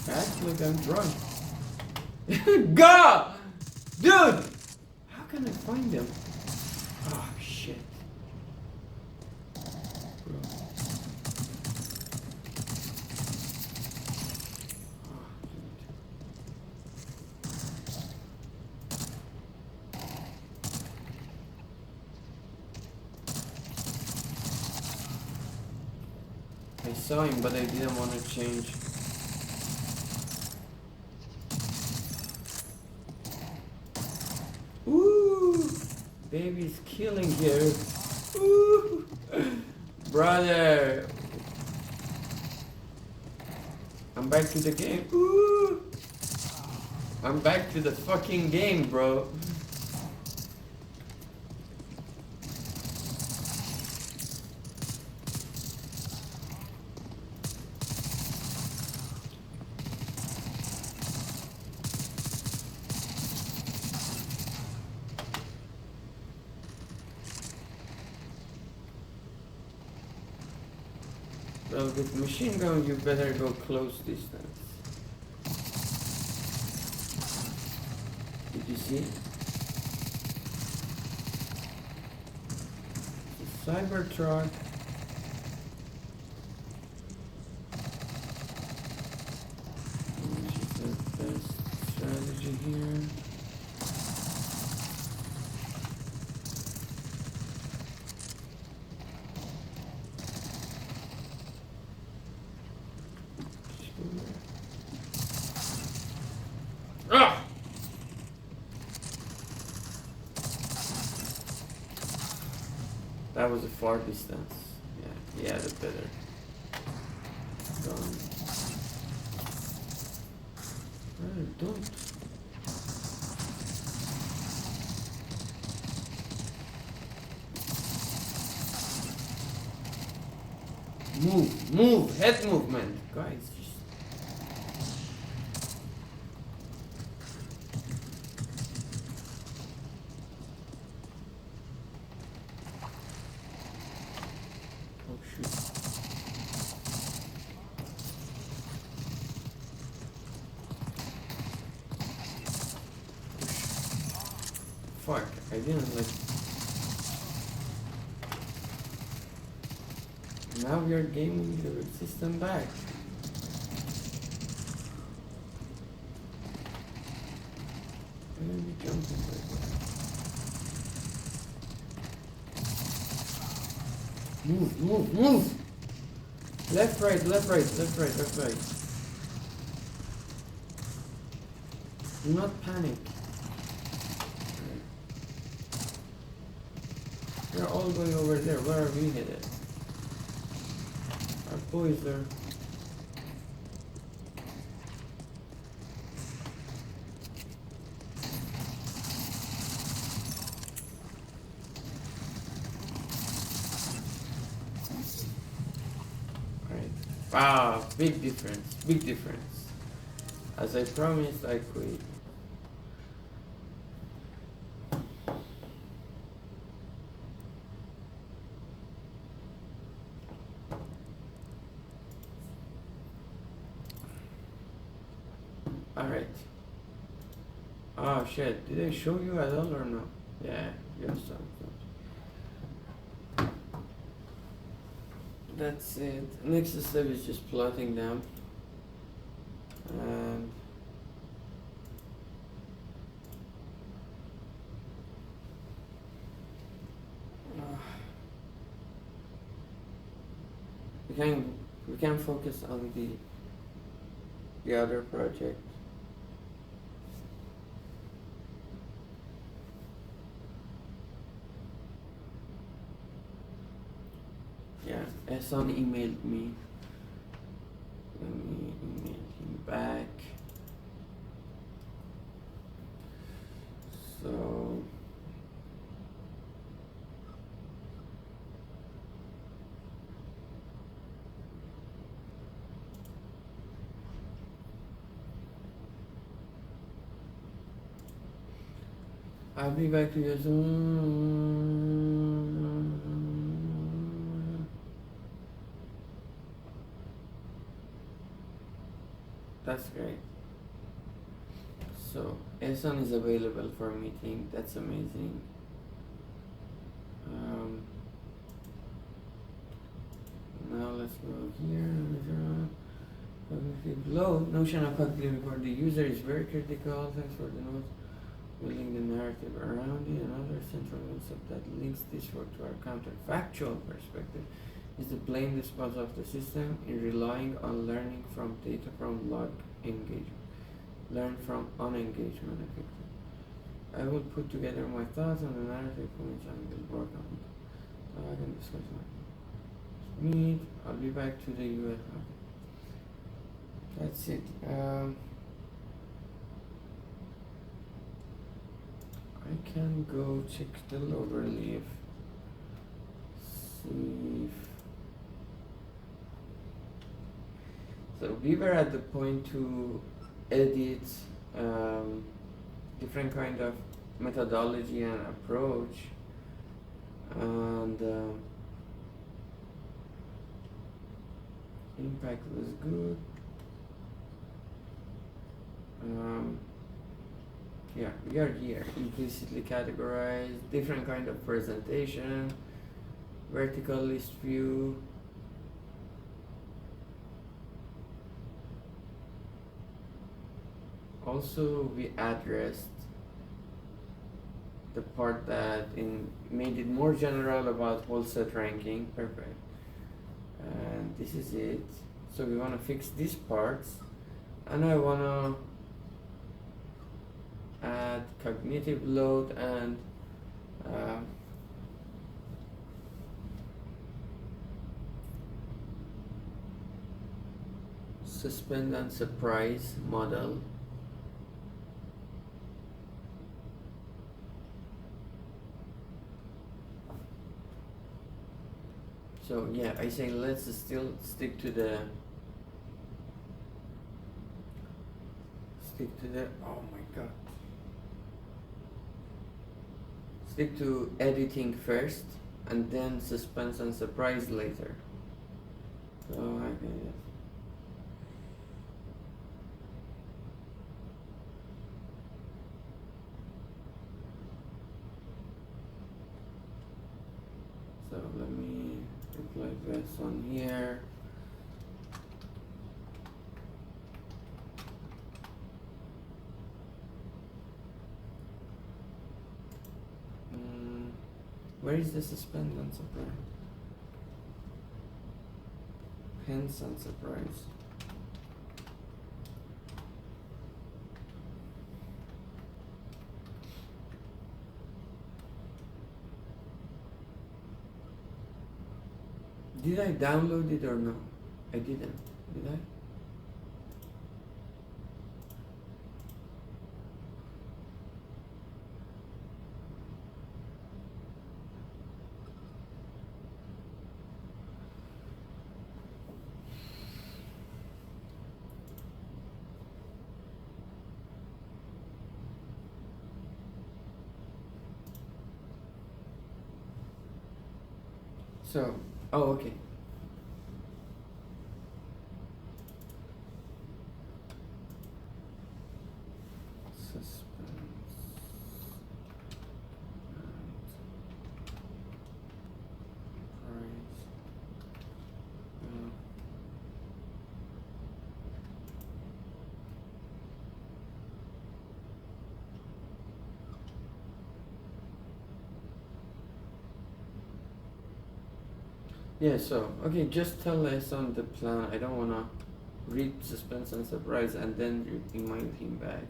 Actually, I'm drunk. God! Dude! How can I find them? Oh, shit. Bro. Oh, dude. I saw him, but I didn't want to change. Ooh! Baby's killing here. Ooh! Brother! I'm back to the game. Ooh! I'm back to the fucking game, bro. Well, with machine gun, you better go close distance. Did you see? The Cybertruck. Which is the best strategy here. That was a far distance. Yeah, the better. Don't. Move, head movement, guys. Fuck, I didn't like. Now we are gaining the system back. Why are we jumping like that? Move! Left, right. Do not panic. They're all going over there. Where are we headed? Our boys are. Alright. Wow, big difference. Big difference. As I promised, I quit. Alright. Oh shit, did I show you at all or no? Yeah, you have some. That's it. Next step is just plotting them. And we can focus on the other project. Yeah, Ehsan emailed me. Let me email him back. So I'll be back to you soon. That's great. So Ehsan is available for a meeting. That's amazing. Now let's go here. Cognitive load. Notion of cognitive for the user is very critical. Thanks for the notes. Building the narrative around it. Another central concept that links this work to our counterfactual perspective is the blame response of the system in relying on learning from data from log engagement. Learn from unengagement effectively. I will put together my thoughts on the narrative which I will work on it. So I can discuss my meet. I'll be back to the US. That's it. I can go check the lower leaf. See if so we were at the point to edit different kind of methodology and approach, and impact was good. Yeah, we are here. Implicitly categorized, different kind of presentation, vertical list view. Also, we addressed the part that made it more general about whole set ranking. Perfect. And this is it. So we want to fix these parts, and I want to add cognitive load and suspend and surprise model. So yeah, I say let's still stick to the oh my god. Stick to editing first and then suspense and surprise later. So I can so let me reply this on here. Where is the suspend and surprise? Hence and surprise. Did I download it or no? I didn't. Did I? So, oh, okay. Suspense. Yeah, so, okay, just tell us on the plan. I don't wanna read suspense and surprise and then remind him back.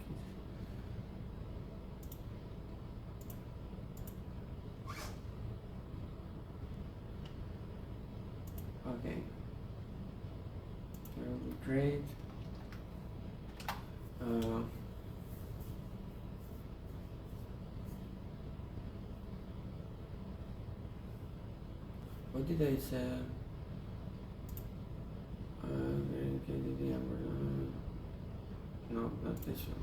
Okay. That would be great. What did I say? No, not this one.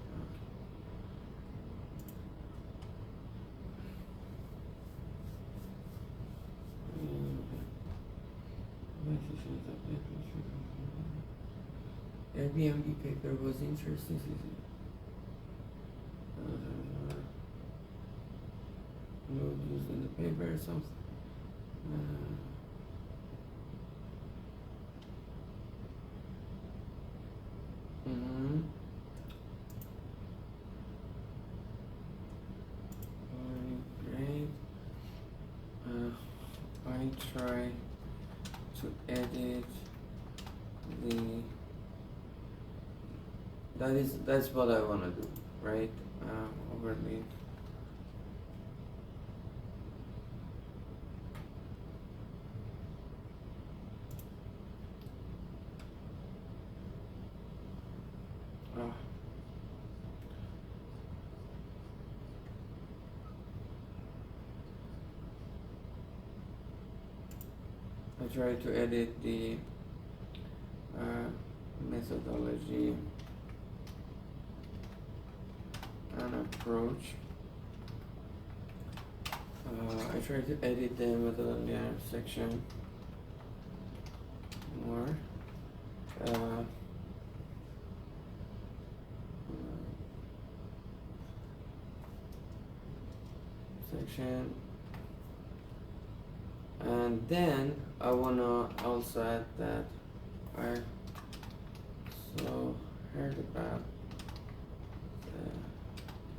Airbnb paper was interesting. Load used in the paper or something. Great. I try to edit the. That's what I wanna do, right? Overleaf. I try to edit the methodology and approach. I try to edit the methodology section more. Section, and then I wanna also add that I heard about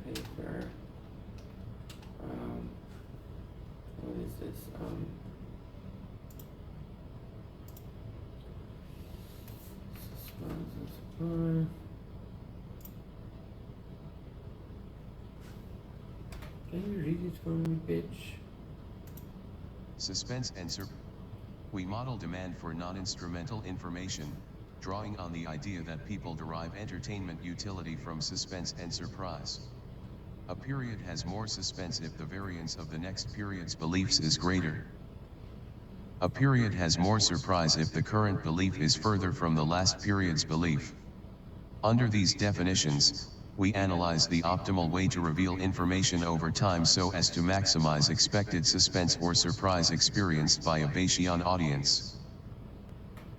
the paper. What is this? Suspense. Can you read it for me, bitch? Suspense and surprise. We model demand for non-instrumental information, drawing on the idea that people derive entertainment utility from suspense and surprise. A period has more suspense if the variance of the next period's beliefs is greater. A period has more surprise if the current belief is further from the last period's belief. Under these definitions, we analyze the optimal way to reveal information over time so as to maximize expected suspense or surprise experienced by a Bayesian audience.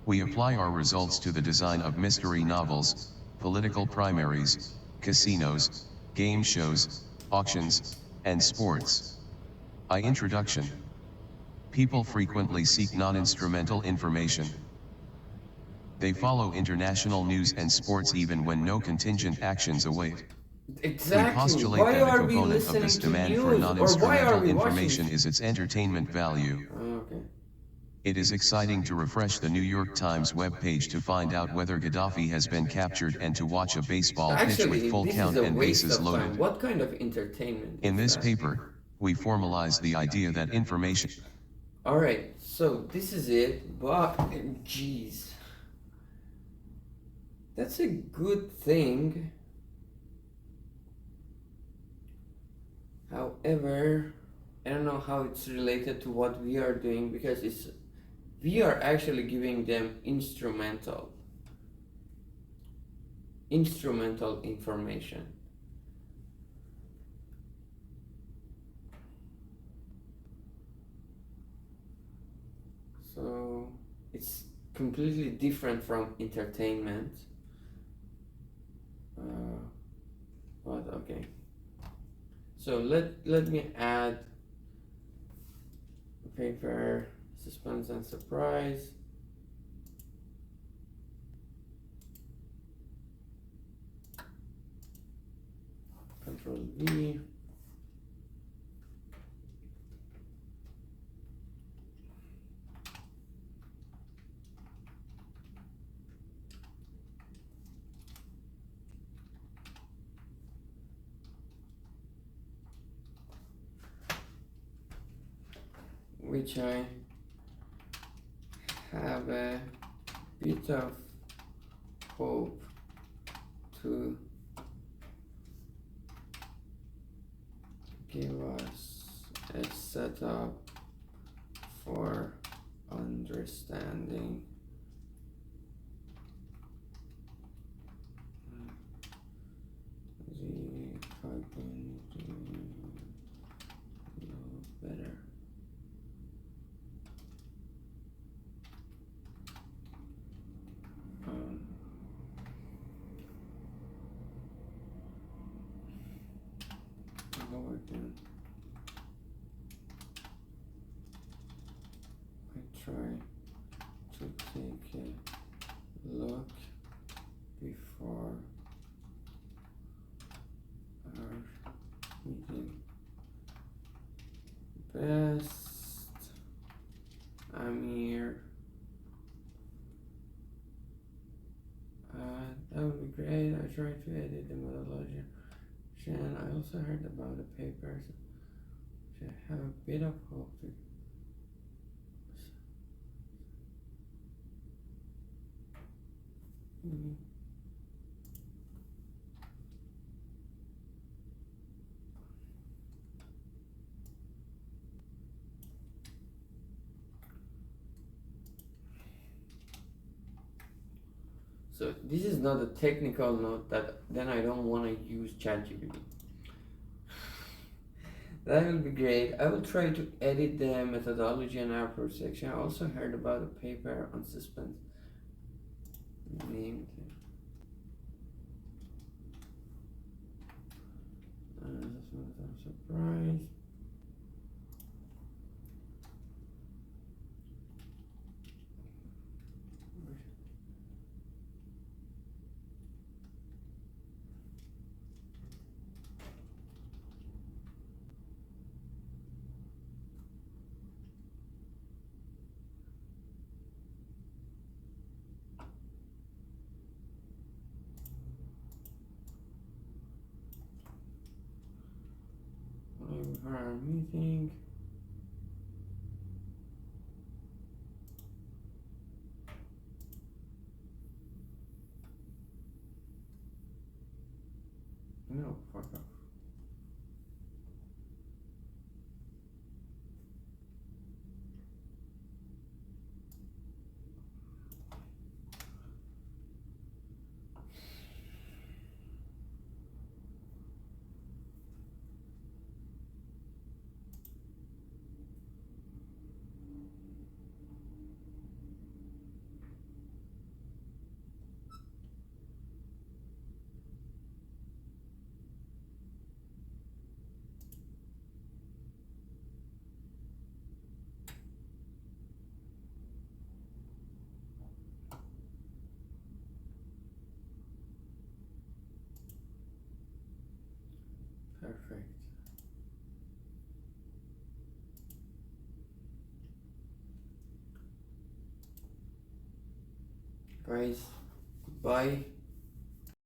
We apply our results to the design of mystery novels, political primaries, casinos, game shows, auctions, and sports. Introduction. People frequently seek non-instrumental information. They follow international news and sports even when no contingent actions await. Exactly. We postulate why that a are we component of listening this to demand news? for non-instrumental information watching? is its entertainment value. Okay. It is exciting to refresh the New York Times webpage to find out whether Gaddafi has been captured and to watch a baseball pitch with full count and bases loaded. What kind of entertainment? In this paper, we formalize the idea that information. Alright, so this is it, but jeez. That's a good thing. However, I don't know how it's related to what we are doing, because we are actually giving them instrumental information. So it's completely different from entertainment. But okay. So let me add paper, suspense and surprise. Control V. Which I have a bit of hope to give us a setup for understanding the cognitive better. I try to take a look before our meeting. Best Amir. That would be great. I tried to edit the methodology. I also heard about the papers. I have a bit of hope. So this is not a technical note that then I don't want to use ChatGPT. That will be great. I will try to edit the methodology and approach section. I also heard about a paper on suspense. Named surprise. Our meeting. No, fuck off. Perfect. Guys, goodbye.